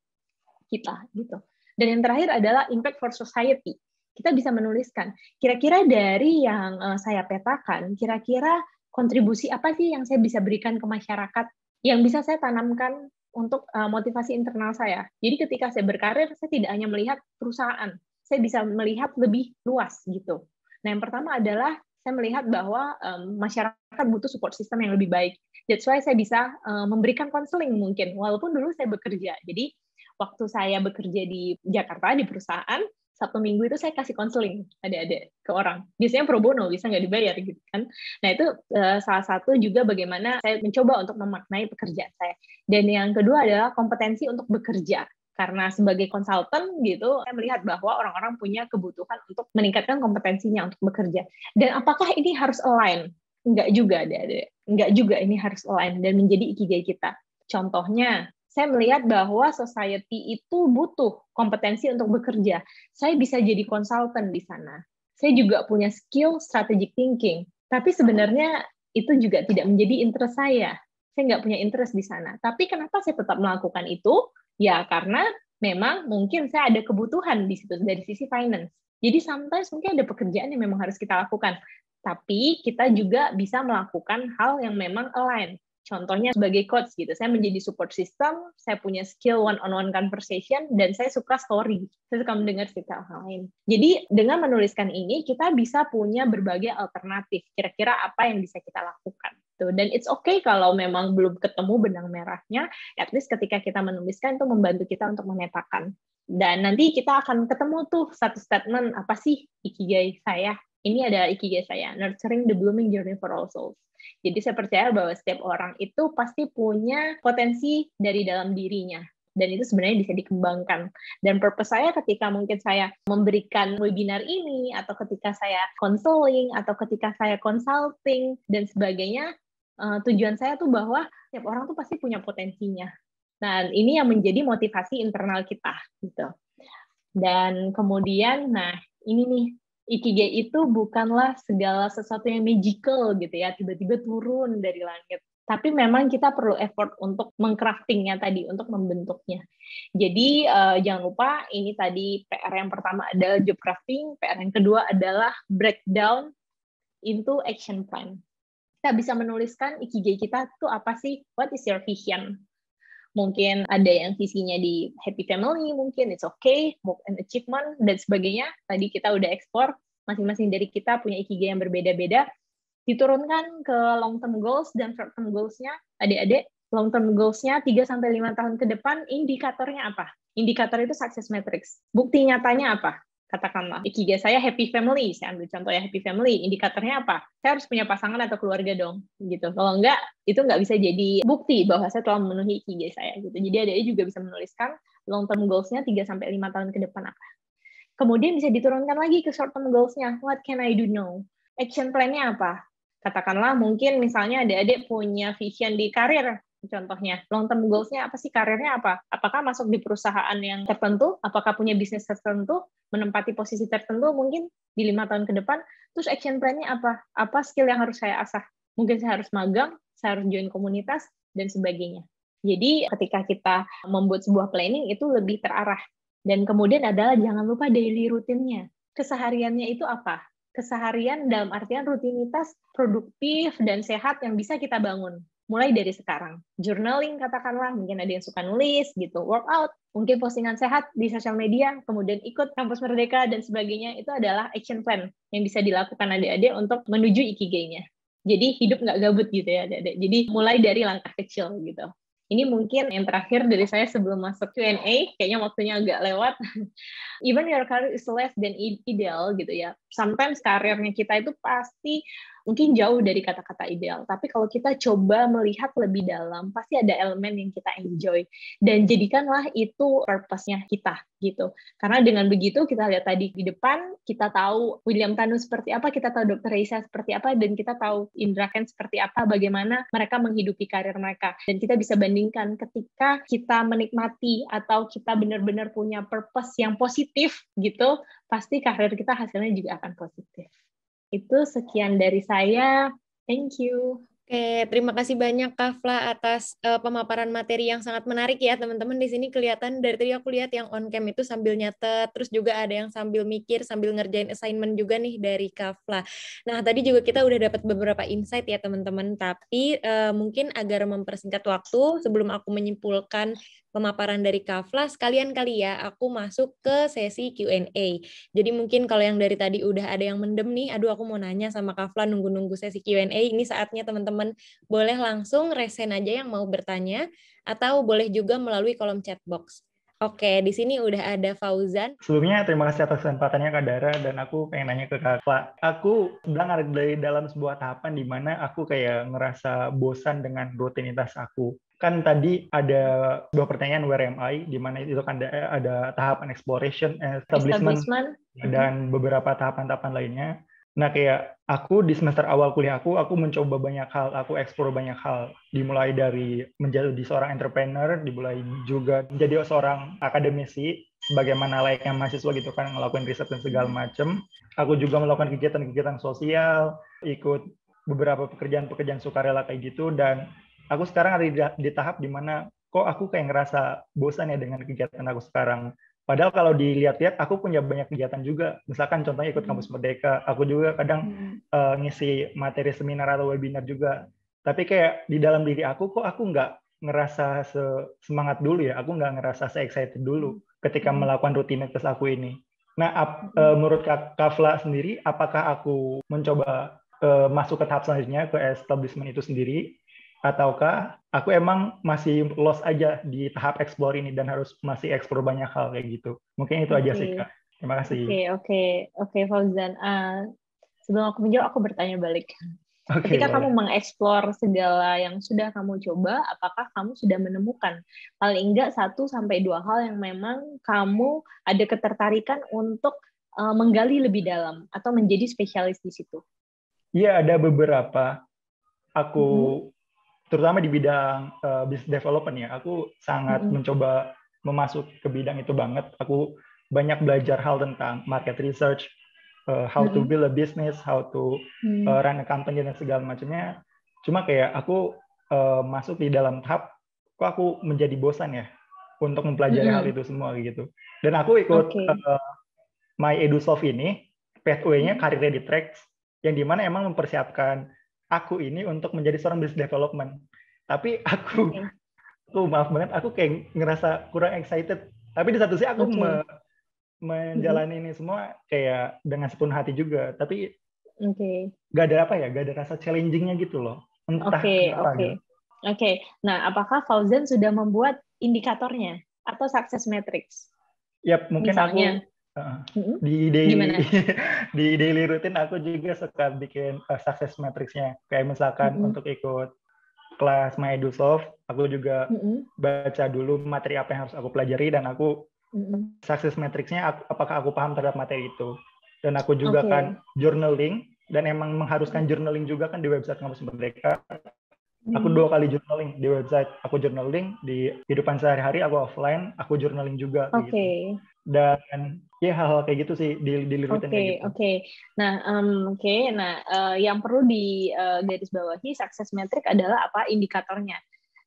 kita gitu. Dan yang terakhir adalah impact for society. Kita bisa menuliskan kira-kira dari yang saya petakan, kira-kira kontribusi apa sih yang saya bisa berikan ke masyarakat, yang bisa saya tanamkan untuk motivasi internal saya. Jadi ketika saya berkarir, saya tidak hanya melihat perusahaan, saya bisa melihat lebih luas gitu. Nah, yang pertama adalah saya melihat bahwa masyarakat butuh support system yang lebih baik. That's why saya bisa memberikan konseling mungkin, walaupun dulu saya bekerja. Jadi waktu saya bekerja di Jakarta di perusahaan, Sabtu Minggu itu saya kasih konseling adik-adik ke orang. Biasanya pro bono, bisa nggak dibayar gitu kan. Nah itu salah satu juga bagaimana saya mencoba untuk memaknai pekerjaan saya. Dan yang kedua adalah kompetensi untuk bekerja. Karena sebagai konsultan gitu, saya melihat bahwa orang-orang punya kebutuhan untuk meningkatkan kompetensinya untuk bekerja. Dan apakah ini harus align? Enggak juga, adik-adik. Enggak juga ini harus align dan menjadi ikigai kita. Contohnya, saya melihat bahwa society itu butuh kompetensi untuk bekerja. Saya bisa jadi konsultan di sana. Saya juga punya skill strategic thinking. Tapi sebenarnya itu juga tidak menjadi interest saya. Saya nggak punya interest di sana. Tapi kenapa saya tetap melakukan itu? Ya karena memang mungkin saya ada kebutuhan di situ dari sisi finance. Jadi sometimes mungkin ada pekerjaan yang memang harus kita lakukan. Tapi kita juga bisa melakukan hal yang memang align. Contohnya sebagai coach gitu, saya menjadi support system, saya punya skill one-on-one conversation, dan saya suka story, saya suka mendengar cerita orang lain. Jadi dengan menuliskan ini, kita bisa punya berbagai alternatif, kira-kira apa yang bisa kita lakukan. Dan it's okay kalau memang belum ketemu benang merahnya, at least ketika kita menuliskan itu membantu kita untuk memetakan. Dan nanti kita akan ketemu tuh satu statement, apa sih ikigai saya? Ini ada ikigai saya, nurturing the blooming journey for all souls. Jadi saya percaya bahwa setiap orang itu pasti punya potensi dari dalam dirinya. Dan itu sebenarnya bisa dikembangkan. Dan purpose saya ketika mungkin saya memberikan webinar ini, atau ketika saya counseling, atau ketika saya consulting, dan sebagainya, tujuan saya tuh bahwa setiap orang tuh pasti punya potensinya. Dan ini yang menjadi motivasi internal kita. Gitu. Dan kemudian, nah ini nih, Ikigai itu bukanlah segala sesuatu yang magical gitu ya, tiba-tiba turun dari langit. Tapi memang kita perlu effort untuk mengcraftingnya tadi, untuk membentuknya. Jadi jangan lupa, ini tadi PR yang pertama adalah job crafting, PR yang kedua adalah breakdown into action plan. Kita bisa menuliskan Ikigai kita tuh apa sih, what is your vision? Mungkin ada yang visinya di happy family, mungkin it's okay, work and achievement, dan sebagainya. Tadi kita udah ekspor, masing-masing dari kita punya ikigai yang berbeda-beda, diturunkan ke long term goals dan short term goals-nya. Adik-adik, long term goals-nya 3-5 tahun ke depan, indikatornya apa? Indikator itu success matrix. Bukti nyatanya apa? Katakanlah, ikigai saya happy family, saya ambil contoh ya, happy family, indikatornya apa? Saya harus punya pasangan atau keluarga dong, gitu. Kalau enggak, itu enggak bisa jadi bukti bahwa saya telah memenuhi ikigai saya, gitu. Jadi adik-adik juga bisa menuliskan long term goals-nya 3-5 tahun ke depan apa. Kemudian bisa diturunkan lagi ke short term goals-nya, what can I do now? Action plan-nya apa? Katakanlah mungkin misalnya adik-adik punya vision di karir, contohnya, long term goals-nya apa sih, karirnya apa? Apakah masuk di perusahaan yang tertentu? Apakah punya bisnis tertentu? Menempati posisi tertentu mungkin di 5 tahun ke depan? Terus action plan-nya apa? Apa skill yang harus saya asah? Mungkin saya harus magang, saya harus join komunitas, dan sebagainya. Jadi ketika kita membuat sebuah planning itu lebih terarah. Dan kemudian adalah jangan lupa daily rutinnya. Kesehariannya itu apa? Keseharian dalam artian rutinitas produktif dan sehat yang bisa kita bangun. Mulai dari sekarang. Journaling katakanlah, mungkin ada yang suka nulis gitu, workout, mungkin postingan sehat di sosial media, kemudian ikut kampus merdeka dan sebagainya, itu adalah action plan yang bisa dilakukan adik-adik untuk menuju ikigainya. Jadi hidup nggak gabut gitu ya adik-adik. Jadi mulai dari langkah kecil gitu. Ini mungkin yang terakhir dari saya sebelum masuk Q&A, kayaknya waktunya agak lewat. Even your career is less than ideal gitu ya. Sometimes karirnya kita itu pasti mungkin jauh dari kata-kata ideal. Tapi kalau kita coba melihat lebih dalam, pasti ada elemen yang kita enjoy. Dan jadikanlah itu purpose-nya kita gitu. Karena dengan begitu kita lihat tadi di depan, kita tahu William Tanu seperti apa, kita tahu Dr. Reisa seperti apa, dan kita tahu Indra Ken seperti apa, bagaimana mereka menghidupi karir mereka. Dan kita bisa bandingkan ketika kita menikmati atau kita benar-benar punya purpose yang positif gitu, pasti karir kita hasilnya juga akan positif. Itu sekian dari saya. Thank you. Oke, terima kasih banyak Kak Fla atas pemaparan materi yang sangat menarik ya teman-teman. Di sini kelihatan dari tadi aku lihat yang on cam itu sambil nyatet, terus juga ada yang sambil mikir, sambil ngerjain assignment juga nih dari Kak Fla. Nah, tadi juga kita udah dapat beberapa insight ya teman-teman, tapi mungkin agar mempersingkat waktu sebelum aku menyimpulkan pemaparan dari Kak Fla, sekalian kali ya aku masuk ke sesi Q&A. Jadi mungkin kalau yang dari tadi udah ada yang mendem nih, aduh aku mau nanya sama Kak Fla nunggu-nunggu sesi Q&A, ini saatnya teman-teman boleh langsung resen aja yang mau bertanya, atau boleh juga melalui kolom chat box. Oke, di sini udah ada Fauzan. Sebelumnya terima kasih atas kesempatannya Kak Dara, dan aku pengen nanya ke Kak Fla. Aku sedang ada dalam sebuah tahapan di mana aku kayak ngerasa bosan dengan rutinitas aku. Kan tadi ada dua pertanyaan, where am I, di mana itu kan ada tahapan exploration, establishment, dan beberapa tahapan-tahapan lainnya. Nah, kayak aku di semester awal kuliah aku mencoba banyak hal, aku eksplor banyak hal. Dimulai dari menjadi seorang entrepreneur, dimulai juga menjadi seorang akademisi, sebagaimana layaknya mahasiswa gitu kan, ngelakuin riset dan segala macam. Aku juga melakukan kegiatan-kegiatan sosial, ikut beberapa pekerjaan-pekerjaan sukarela kayak gitu, dan aku sekarang ada di tahap dimana kok aku kayak ngerasa bosan ya dengan kegiatan aku sekarang. Padahal kalau dilihat-lihat aku punya banyak kegiatan juga. Misalkan contohnya ikut kampus merdeka, aku juga kadang ngisi materi seminar atau webinar juga. Tapi kayak di dalam diri aku kok aku nggak ngerasa semangat dulu ya, aku nggak ngerasa se-excited dulu ketika melakukan rutinitas aku ini. Nah, menurut Kak Fla sendiri, apakah aku mencoba masuk ke tahap selanjutnya, ke establishment itu sendiri, ataukah aku emang masih lost aja di tahap explore ini dan harus masih explore banyak hal kayak gitu? Mungkin itu aja sih, Kak. Terima kasih. Oke, Fauzan. Sebelum aku menjawab, aku bertanya balik. Ketika kamu mengeksplor segala yang sudah kamu coba, apakah kamu sudah menemukan paling enggak 1-2 hal yang memang kamu ada ketertarikan untuk menggali lebih dalam atau menjadi spesialis di situ? Iya, ada beberapa. Aku terutama di bidang business development ya, aku sangat mencoba memasuk ke bidang itu banget. Aku banyak belajar hal tentang market research, how to build a business, how to run a company dan segala macamnya. Cuma kayak aku masuk di dalam tahap, kok aku menjadi bosan ya untuk mempelajari hal itu semua gitu. Dan aku ikut My EduSoft ini, pathway-nya Career Ready Tracks, yang dimana emang mempersiapkan aku ini untuk menjadi seorang business development. Tapi aku maaf banget, aku kayak ngerasa kurang excited. Tapi di satu sisi aku menjalani ini semua kayak dengan sepenuh hati juga. Tapi gak ada gak ada rasa challenging-nya gitu loh. Entah kenapa gitu. Nah, apakah Fauzan sudah membuat indikatornya atau success matrix? Yap, mungkin misalnya, Di Gimana? di daily routine aku juga suka bikin success matrix-nya. Kayak misalkan untuk ikut kelas MyEdusoft, aku juga baca dulu materi apa yang harus aku pelajari dan aku success matrix-nya apakah aku paham terhadap materi itu. Dan aku juga kan journaling, dan emang mengharuskan journaling juga kan di website Kampus Merdeka. Aku 2 kali journaling di website, aku journaling di kehidupan sehari-hari, aku offline, aku journaling juga kayak gitu. Dan ya hal-hal kayak gitu sih di rutin kayak gitu. Nah, yang perlu di garis bawahi success metric adalah apa indikatornya.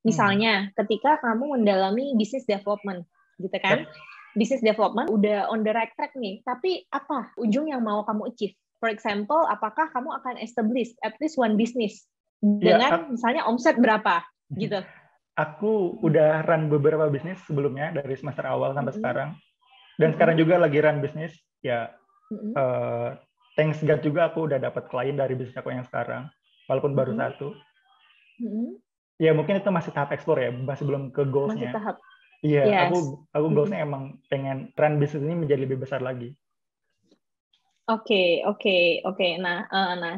Misalnya, ketika kamu mendalami business development, gitu kan? Business development udah on the right track nih, tapi apa ujung yang mau kamu achieve? For example, apakah kamu akan establish at least one business dengan misalnya omset berapa, gitu? Aku udah run beberapa bisnis sebelumnya dari semester awal sampai sekarang. Dan sekarang juga lagi run bisnis, ya thanks God juga aku udah dapat klien dari bisnis aku yang sekarang, walaupun baru 1. Ya mungkin itu masih tahap explore ya, masih belum ke goals-nya. Masih tahap. Iya, aku goals-nya emang pengen run bisnis ini menjadi lebih besar lagi. Oke. Nah,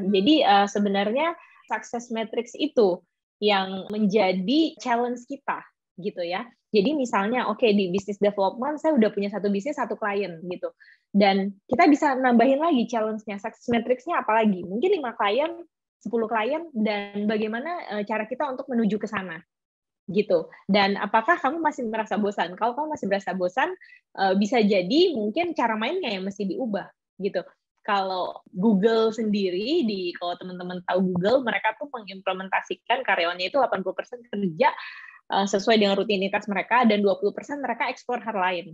jadi sebenarnya success matrix itu yang menjadi challenge kita, gitu ya. Jadi misalnya, di business development saya udah punya 1 bisnis, 1 klien gitu. Dan kita bisa nambahin lagi challenge-nya, success matrix-nya apa lagi? Mungkin 5 klien, 10 klien, dan bagaimana cara kita untuk menuju ke sana. Gitu. Dan apakah kamu masih merasa bosan? Kalau kamu masih merasa bosan, bisa jadi mungkin cara mainnya yang mesti diubah gitu. Kalau Google sendiri, kalau teman-teman tahu Google, mereka tuh mengimplementasikan karyawannya itu 80% kerja sesuai dengan rutinitas mereka, dan 20% mereka eksplor hal lain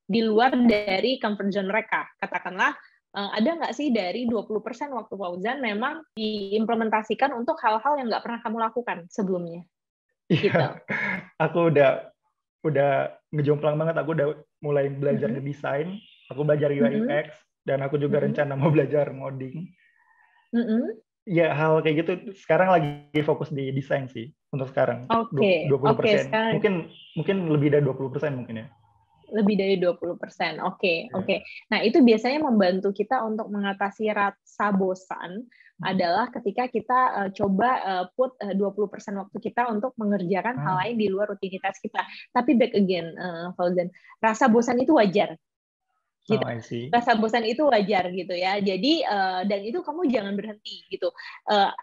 di luar dari comfort zone mereka. Katakanlah, ada nggak sih dari 20% waktu Fauzan memang diimplementasikan untuk hal-hal yang nggak pernah kamu lakukan sebelumnya? Gitu. Aku udah ngejomplang banget. Aku udah mulai belajar desain, aku belajar UI UX, dan aku juga rencana mau belajar ngoding. Ya hal kayak gitu sekarang lagi fokus di desain sih untuk sekarang. 20%. Mungkin lebih dari 20% mungkin ya. Lebih dari 20%. Oke. Nah, itu biasanya membantu kita untuk mengatasi rasa bosan adalah ketika kita coba put 20% waktu kita untuk mengerjakan hal lain di luar rutinitas kita. Tapi back again, Fauzan, rasa bosan itu wajar. Gitu. Rasa bosan itu wajar gitu ya. Jadi dan itu kamu jangan berhenti gitu.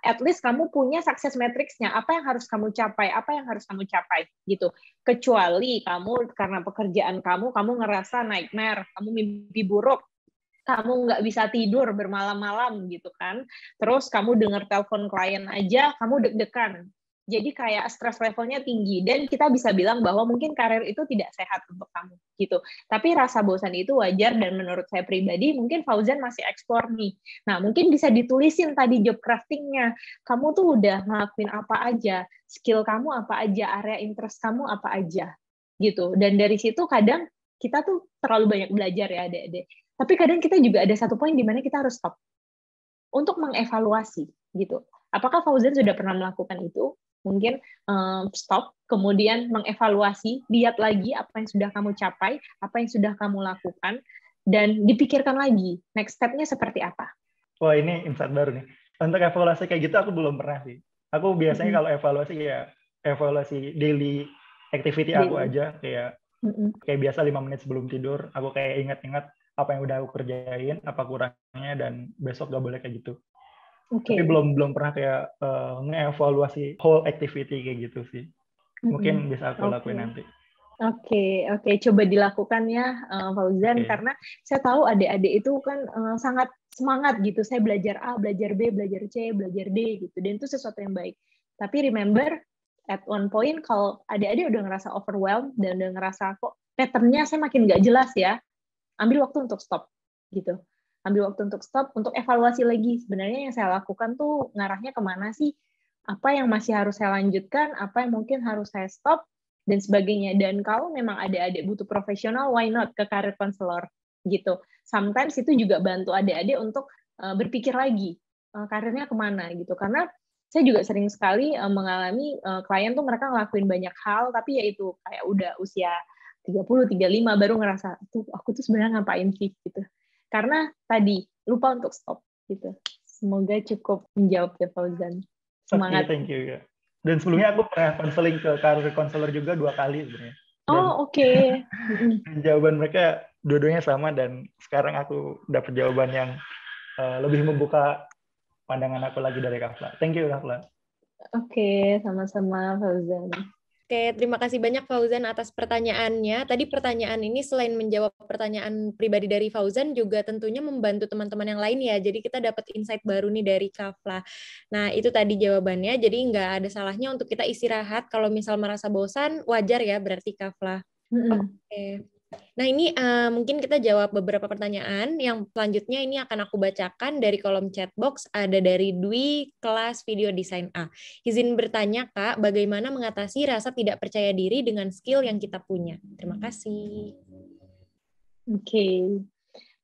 At least kamu punya success matrix-nya. Apa yang harus kamu capai? Apa yang harus kamu capai gitu. Kecuali kamu karena pekerjaan kamu ngerasa nightmare, kamu mimpi buruk, kamu nggak bisa tidur bermalam-malam gitu kan. Terus kamu dengar telepon klien aja, kamu deg-degan. Jadi kayak stress levelnya tinggi, dan kita bisa bilang bahwa mungkin karir itu tidak sehat untuk kamu gitu. Tapi rasa bosan itu wajar, dan menurut saya pribadi mungkin Fauzan masih eksplor nih. Nah, mungkin bisa ditulisin tadi job crafting-nya. Kamu tuh udah ngelakuin apa aja, skill kamu apa aja, area interest kamu apa aja gitu. Dan dari situ kadang kita tuh terlalu banyak belajar ya adik-adik. Tapi kadang kita juga ada satu poin di mana kita harus stop untuk mengevaluasi gitu. Apakah Fauzan sudah pernah melakukan itu? Mungkin stop, kemudian mengevaluasi, lihat lagi apa yang sudah kamu capai, apa yang sudah kamu lakukan, dan dipikirkan lagi next step-nya seperti apa. Wah, ini insight baru nih. Untuk evaluasi kayak gitu aku belum pernah sih. Aku biasanya kalau evaluasi ya evaluasi daily activity aku aja, kayak biasa 5 menit sebelum tidur aku kayak ingat-ingat apa yang udah aku kerjain, apa kurangnya, dan besok gak boleh kayak gitu. Tapi belum pernah kayak nge-evaluasi whole activity kayak gitu sih. Mungkin bisa aku lakuin nanti. Oke. Coba dilakukan ya, Fauzan, karena saya tahu adik-adik itu kan sangat semangat gitu. Saya belajar A, belajar B, belajar C, belajar D gitu. Dan itu sesuatu yang baik. Tapi remember, at one point kalau adik-adik udah ngerasa overwhelmed dan udah ngerasa kok pattern-nya saya makin nggak jelas ya, ambil waktu untuk stop gitu. Ambil waktu untuk stop, untuk evaluasi lagi. Sebenarnya yang saya lakukan tuh ngarahnya kemana sih? Apa yang masih harus saya lanjutkan? Apa yang mungkin harus saya stop? Dan sebagainya. Dan kalau memang adik-adik butuh profesional, why not ke career counselor gitu. Sometimes itu juga bantu adik-adik untuk berpikir lagi karirnya kemana gitu. Karena saya juga sering sekali mengalami klien tuh mereka ngelakuin banyak hal, tapi ya itu kayak udah usia 35 baru ngerasa, tuh aku tuh sebenarnya ngapain sih gitu. Karena tadi lupa untuk stop gitu. Semoga cukup menjawab ya Fauzan. Semangat. Thank you ya. Dan sebelumnya aku pernah konseling ke career counselor juga 2 kali sebenarnya. Oh, oke. Jawaban mereka dua-duanya sama, dan sekarang aku dapat jawaban yang lebih membuka pandangan aku lagi dari Kafla. Thank you Kafla. Oke, sama-sama Fauzan. Oke, terima kasih banyak Fauzan atas pertanyaannya. Tadi pertanyaan ini selain menjawab pertanyaan pribadi dari Fauzan, juga tentunya membantu teman-teman yang lain ya. Jadi kita dapat insight baru nih dari Kafla. Nah, itu tadi jawabannya. Jadi nggak ada salahnya untuk kita istirahat. Kalau misal merasa bosan, wajar ya berarti Kafla. Oke. Nah, ini mungkin kita jawab beberapa pertanyaan. Yang selanjutnya ini akan aku bacakan dari kolom chat box. Ada dari Dwi, kelas video desain A. Izin bertanya, Kak, bagaimana mengatasi rasa tidak percaya diri dengan skill yang kita punya? Terima kasih. Oke.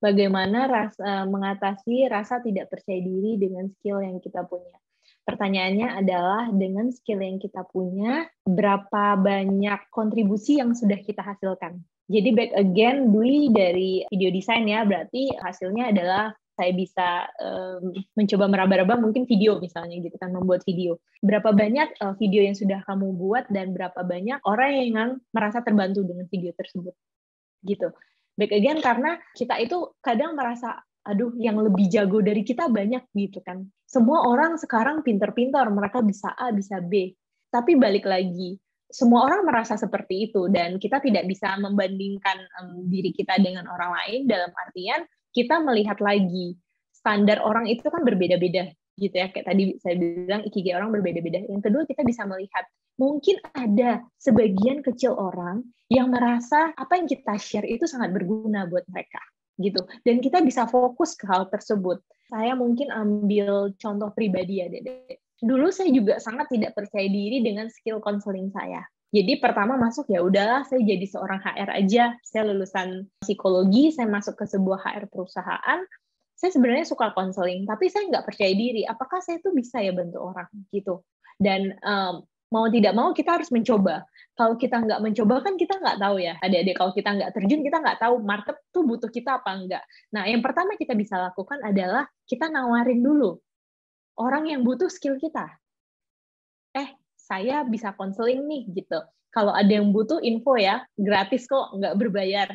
Bagaimana mengatasi rasa tidak percaya diri dengan skill yang kita punya? Pertanyaannya adalah, dengan skill yang kita punya, berapa banyak kontribusi yang sudah kita hasilkan? Jadi back again, Dwi dari video design ya, berarti hasilnya adalah saya bisa mencoba meraba-raba mungkin video misalnya gitu kan, membuat video. Berapa banyak video yang sudah kamu buat dan berapa banyak orang yang merasa terbantu dengan video tersebut? Gitu. Back again, karena kita itu kadang merasa, aduh yang lebih jago dari kita banyak gitu kan. Semua orang sekarang pintar-pintar, mereka bisa A, bisa B. Tapi balik lagi, semua orang merasa seperti itu, dan kita tidak bisa membandingkan diri kita dengan orang lain, dalam artian kita melihat lagi standar orang itu kan berbeda-beda gitu ya, kayak tadi saya bilang ikigai orang berbeda-beda. Yang kedua, kita bisa melihat mungkin ada sebagian kecil orang yang merasa apa yang kita share itu sangat berguna buat mereka gitu, dan kita bisa fokus ke hal tersebut. Saya mungkin ambil contoh pribadi ya, Dede. Dulu saya juga sangat tidak percaya diri dengan skill konseling saya. Jadi pertama masuk, ya udahlah saya jadi seorang HR aja. Saya lulusan psikologi, saya masuk ke sebuah HR perusahaan. Saya sebenarnya suka konseling, tapi saya nggak percaya diri. Apakah saya tuh bisa ya bantu orang gitu? Dan mau tidak mau kita harus mencoba. Kalau kita nggak mencoba kan kita nggak tahu ya. Adik-adik, kalau kita nggak terjun, kita nggak tahu market tuh butuh kita apa enggak. Nah, yang pertama kita bisa lakukan adalah kita nawarin dulu orang yang butuh skill kita. Saya bisa konseling nih gitu. Kalau ada yang butuh info ya, gratis kok, nggak berbayar.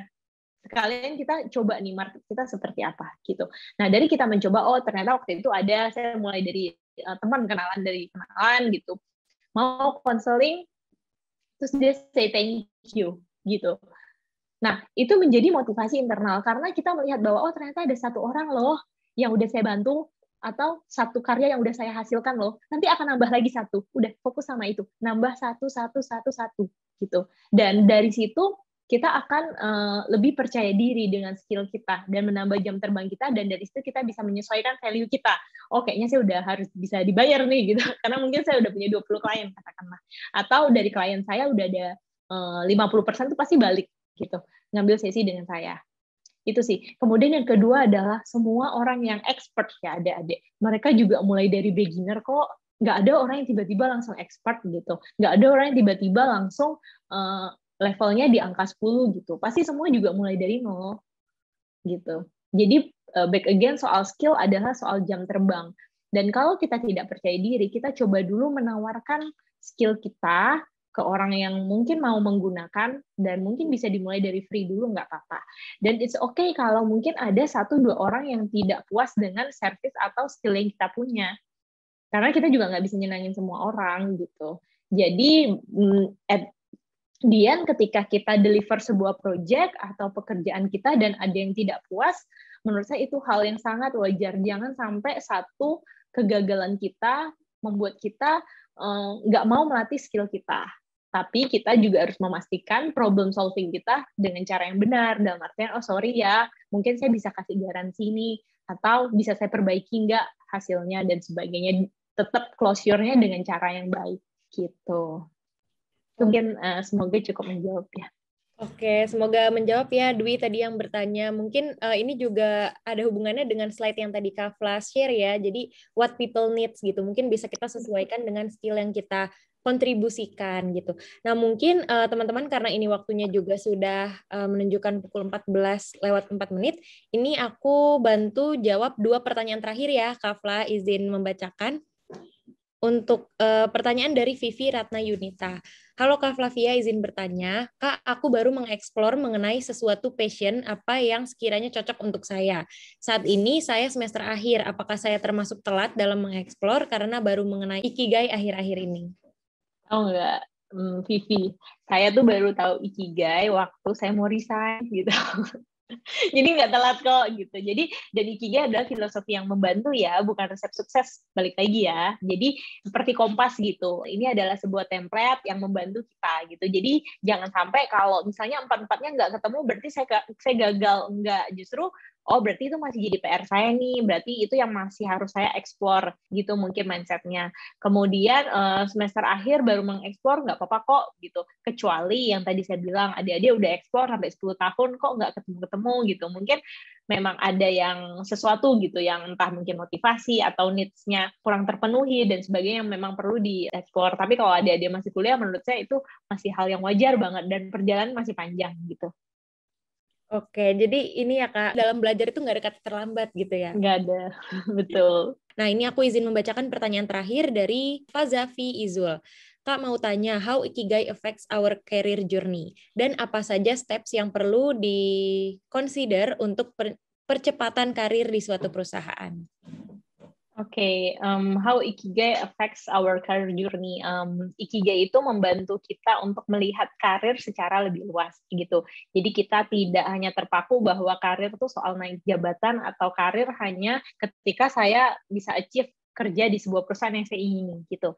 Sekalian kita coba nih market kita seperti apa gitu. Nah, dari kita mencoba, oh ternyata waktu itu ada, saya mulai dari teman kenalan gitu. Mau konseling, terus dia say thank you gitu. Nah, itu menjadi motivasi internal karena kita melihat bahwa oh ternyata ada satu orang loh yang udah saya bantu, atau satu karya yang udah saya hasilkan loh, nanti akan nambah lagi satu, udah fokus sama itu, nambah satu gitu. Dan dari situ kita akan lebih percaya diri dengan skill kita dan menambah jam terbang kita, dan dari situ kita bisa menyesuaikan value kita. Oh kayaknya saya udah harus bisa dibayar nih gitu, karena mungkin saya udah punya 20 klien katakanlah, atau dari klien saya udah ada 50% tuh pasti balik gitu, ngambil sesi dengan saya. Itu sih. Kemudian yang kedua adalah semua orang yang expert ya adik-adik. Mereka juga mulai dari beginner kok. Nggak ada orang yang tiba-tiba langsung expert gitu. Nggak ada orang yang tiba-tiba langsung levelnya di angka 10 gitu. Pasti semua juga mulai dari 0 gitu. Jadi back again, soal skill adalah soal jam terbang. Dan kalau kita tidak percaya diri, kita coba dulu menawarkan skill kita ke orang yang mungkin mau menggunakan, dan mungkin bisa dimulai dari free dulu, nggak apa-apa. Dan it's okay kalau mungkin ada 1-2 orang yang tidak puas dengan service atau skill yang kita punya. Karena kita juga nggak bisa nyenangin semua orang gitu. Jadi ketika kita deliver sebuah project atau pekerjaan kita dan ada yang tidak puas, menurut saya itu hal yang sangat wajar. Jangan sampai satu kegagalan kita membuat kita nggak mau melatih skill kita. Tapi kita juga harus memastikan problem solving kita dengan cara yang benar. Dalam artian, oh sorry ya, mungkin saya bisa kasih garansi nih, atau bisa saya perbaiki nggak hasilnya, dan sebagainya. Tetap closure-nya dengan cara yang baik. Gitu. Mungkin semoga cukup menjawab ya. Oke, semoga menjawab ya Dwi tadi yang bertanya. Mungkin ini juga ada hubungannya dengan slide yang tadi Kak Flash share ya. Jadi what people needs gitu. Mungkin bisa kita sesuaikan dengan skill yang kita kontribusikan gitu. Nah, mungkin teman-teman karena ini waktunya juga sudah menunjukkan pukul 14:04, ini aku bantu jawab 2 pertanyaan terakhir ya, Kafla izin membacakan. Untuk pertanyaan dari Vivi Ratna Yunita. Halo Kak Flavia, izin bertanya. Kak, aku baru mengeksplor mengenai sesuatu passion apa yang sekiranya cocok untuk saya. Saat ini saya semester akhir. Apakah saya termasuk telat dalam mengeksplor karena baru mengenai Ikigai akhir-akhir ini? Oh enggak, Vivi. Saya tuh baru tahu Ikigai waktu saya mau resign gitu. Jadi nggak telat kok gitu. Jadi dan Ikigai adalah filosofi yang membantu ya, bukan resep sukses. Balik lagi ya. Jadi seperti kompas gitu. Ini adalah sebuah template yang membantu kita gitu. Jadi jangan sampai kalau misalnya 4-4-nya nggak ketemu berarti saya gagal. Enggak, justru oh berarti itu masih jadi PR saya nih. Berarti itu yang masih harus saya explore gitu mungkin mindsetnya. Kemudian semester akhir baru mengeksplor nggak apa-apa kok gitu. Kecuali yang tadi saya bilang adik-adik udah eksplor sampai 10 tahun kok nggak ketemu gitu. Mungkin memang ada yang sesuatu gitu yang entah mungkin motivasi atau needs-nya kurang terpenuhi dan sebagainya yang memang perlu dieksplor. Tapi kalau adik-adik masih kuliah menurut saya itu masih hal yang wajar banget dan perjalanan masih panjang gitu. Oke, jadi ini ya Kak, dalam belajar itu nggak ada kata terlambat gitu ya? Nggak ada, betul. Nah, ini aku izin membacakan pertanyaan terakhir dari Fazafi Izul. Kak mau tanya, how Ikigai affects our career journey? Dan apa saja steps yang perlu di-consider untuk percepatan karir di suatu perusahaan? Oke, how Ikigai affects our career journey. Ikigai itu membantu kita untuk melihat karir secara lebih luas gitu. Jadi kita tidak hanya terpaku bahwa karir itu soal naik jabatan atau karir hanya ketika saya bisa achieve kerja di sebuah perusahaan yang saya ingini gitu.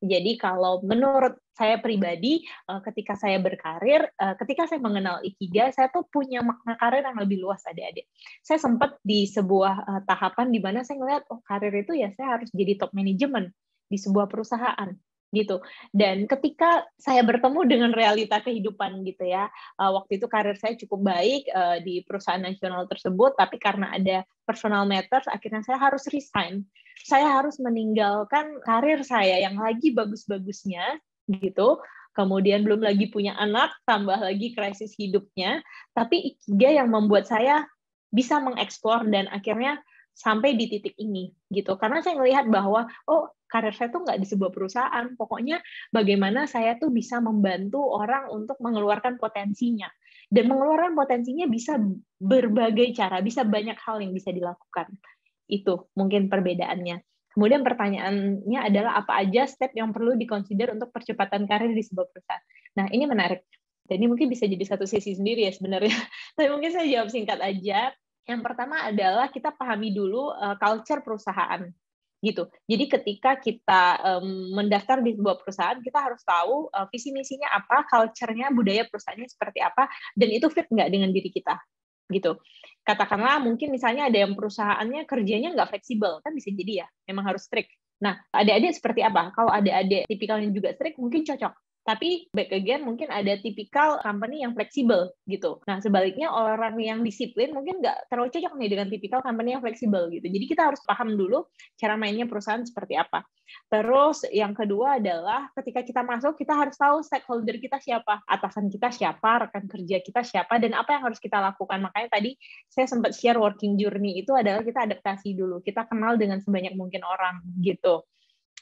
Jadi kalau menurut saya pribadi, ketika saya berkarir, ketika saya mengenal Ikigai, saya tuh punya makna karir yang lebih luas adik-adik. Saya sempat di sebuah tahapan di mana saya ngeliat, oh karir itu ya saya harus jadi top management di sebuah perusahaan gitu. Dan ketika saya bertemu dengan realita kehidupan gitu ya, waktu itu karir saya cukup baik di perusahaan nasional tersebut, tapi karena ada personal matters, akhirnya saya harus resign. Saya harus meninggalkan karir saya yang lagi bagus-bagusnya gitu, kemudian belum lagi punya anak, tambah lagi krisis hidupnya, tapi Ikigai yang membuat saya bisa mengeksplor dan akhirnya sampai di titik ini gitu. Karena saya melihat bahwa oh karir saya tuh nggak di sebuah perusahaan, pokoknya bagaimana saya tuh bisa membantu orang untuk mengeluarkan potensinya. Dan mengeluarkan potensinya bisa berbagai cara, bisa banyak hal yang bisa dilakukan. Itu mungkin perbedaannya. Kemudian pertanyaannya adalah apa aja step yang perlu dikonsider untuk percepatan karir di sebuah perusahaan. Nah, ini menarik. Jadi mungkin bisa jadi satu sesi sendiri ya sebenarnya. Tapi mungkin saya jawab singkat aja. Yang pertama adalah kita pahami dulu culture perusahaan. Gitu. Jadi ketika kita mendaftar di sebuah perusahaan, kita harus tahu visi misinya apa, culture-nya, budaya perusahaannya seperti apa, dan itu fit nggak dengan diri kita. Gitu. Katakanlah mungkin misalnya ada yang perusahaannya kerjanya nggak fleksibel, kan bisa jadi ya, memang harus strict. Nah, adik-adik seperti apa? Kalau adik-adik tipikalnya juga strict, mungkin cocok. Tapi back again mungkin ada tipikal company yang fleksibel gitu. Nah sebaliknya orang yang disiplin mungkin nggak terlalu cocok nih dengan tipikal company yang fleksibel gitu. Jadi kita harus paham dulu cara mainnya perusahaan seperti apa. Terus yang kedua adalah ketika kita masuk kita harus tahu stakeholder kita siapa, atasan kita siapa, rekan kerja kita siapa, dan apa yang harus kita lakukan. Makanya tadi saya sempat share working journey itu adalah kita adaptasi dulu, kita kenal dengan sebanyak mungkin orang gitu.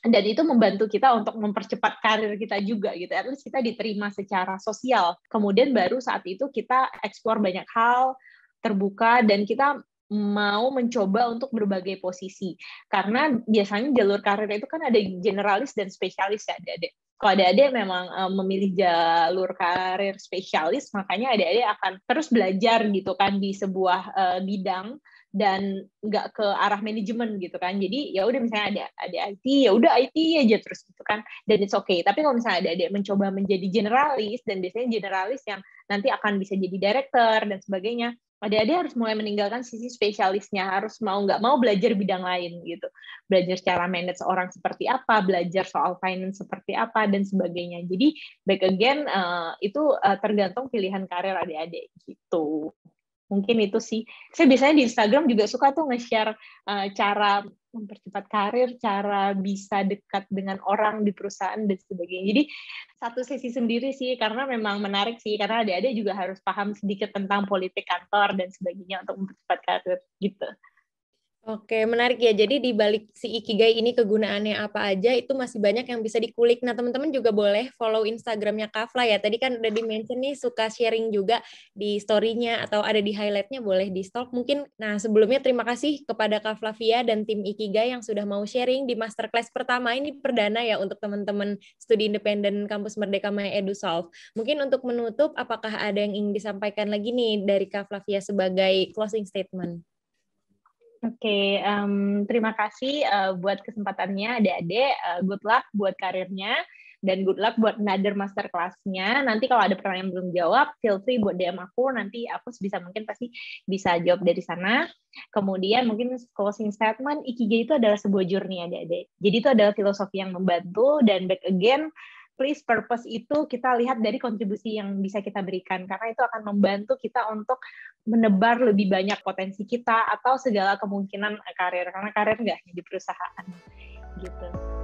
Dan itu membantu kita untuk mempercepat karir kita juga gitu. At least kita diterima secara sosial. Kemudian baru saat itu kita eksplor banyak hal, terbuka, dan kita mau mencoba untuk berbagai posisi. Karena biasanya jalur karir itu kan ada generalis dan spesialis ya adik-adik. Kalau adik-adik memang memilih jalur karir spesialis, makanya adik-adik akan terus belajar gitu kan di sebuah bidang dan nggak ke arah manajemen gitu kan. Jadi ya udah misalnya ada IT, ya udah IT aja terus gitu kan. Dan it's okay. Tapi kalau misalnya ada mencoba menjadi generalis, dan biasanya generalis yang nanti akan bisa jadi director dan sebagainya, adik-adik harus mulai meninggalkan sisi spesialisnya, harus mau nggak mau belajar bidang lain gitu. Belajar cara manage orang seperti apa, belajar soal finance seperti apa, dan sebagainya. Jadi back again, itu tergantung pilihan karir adik-adik gitu. Mungkin itu sih. Saya biasanya di Instagram juga suka tuh nge-share cara mempercepat karir, cara bisa dekat dengan orang di perusahaan dan sebagainya. Jadi satu sesi sendiri sih, karena memang menarik sih, karena adik-adik juga harus paham sedikit tentang politik kantor dan sebagainya untuk mempercepat karir gitu. Oke, menarik ya. Jadi di balik si Ikigai ini kegunaannya apa aja, itu masih banyak yang bisa dikulik. Nah, teman-teman juga boleh follow Instagramnya Kafla ya. Tadi kan udah di-mention nih, suka sharing juga di story-nya atau ada di highlight-nya, boleh di-stalk mungkin. Nah, sebelumnya terima kasih kepada Kak Flavia dan tim Ikigai yang sudah mau sharing di masterclass pertama. Ini perdana ya untuk teman-teman studi independen Kampus Merdeka Maya EduSolve. Mungkin untuk menutup, apakah ada yang ingin disampaikan lagi nih dari Kak Flavia sebagai closing statement? Oke, terima kasih buat kesempatannya adik-adik. Good luck buat karirnya dan good luck buat another master class-nya. Nanti kalau ada pertanyaan yang belum jawab, feel free buat DM aku. Nanti aku sebisa mungkin pasti bisa jawab dari sana. Kemudian mungkin closing statement, Ikigai itu adalah sebuah journey adik-adik. Jadi itu adalah filosofi yang membantu dan back again, please purpose itu kita lihat dari kontribusi yang bisa kita berikan, karena itu akan membantu kita untuk menebar lebih banyak potensi kita atau segala kemungkinan karir, karena karir nggak hanya di perusahaan gitu.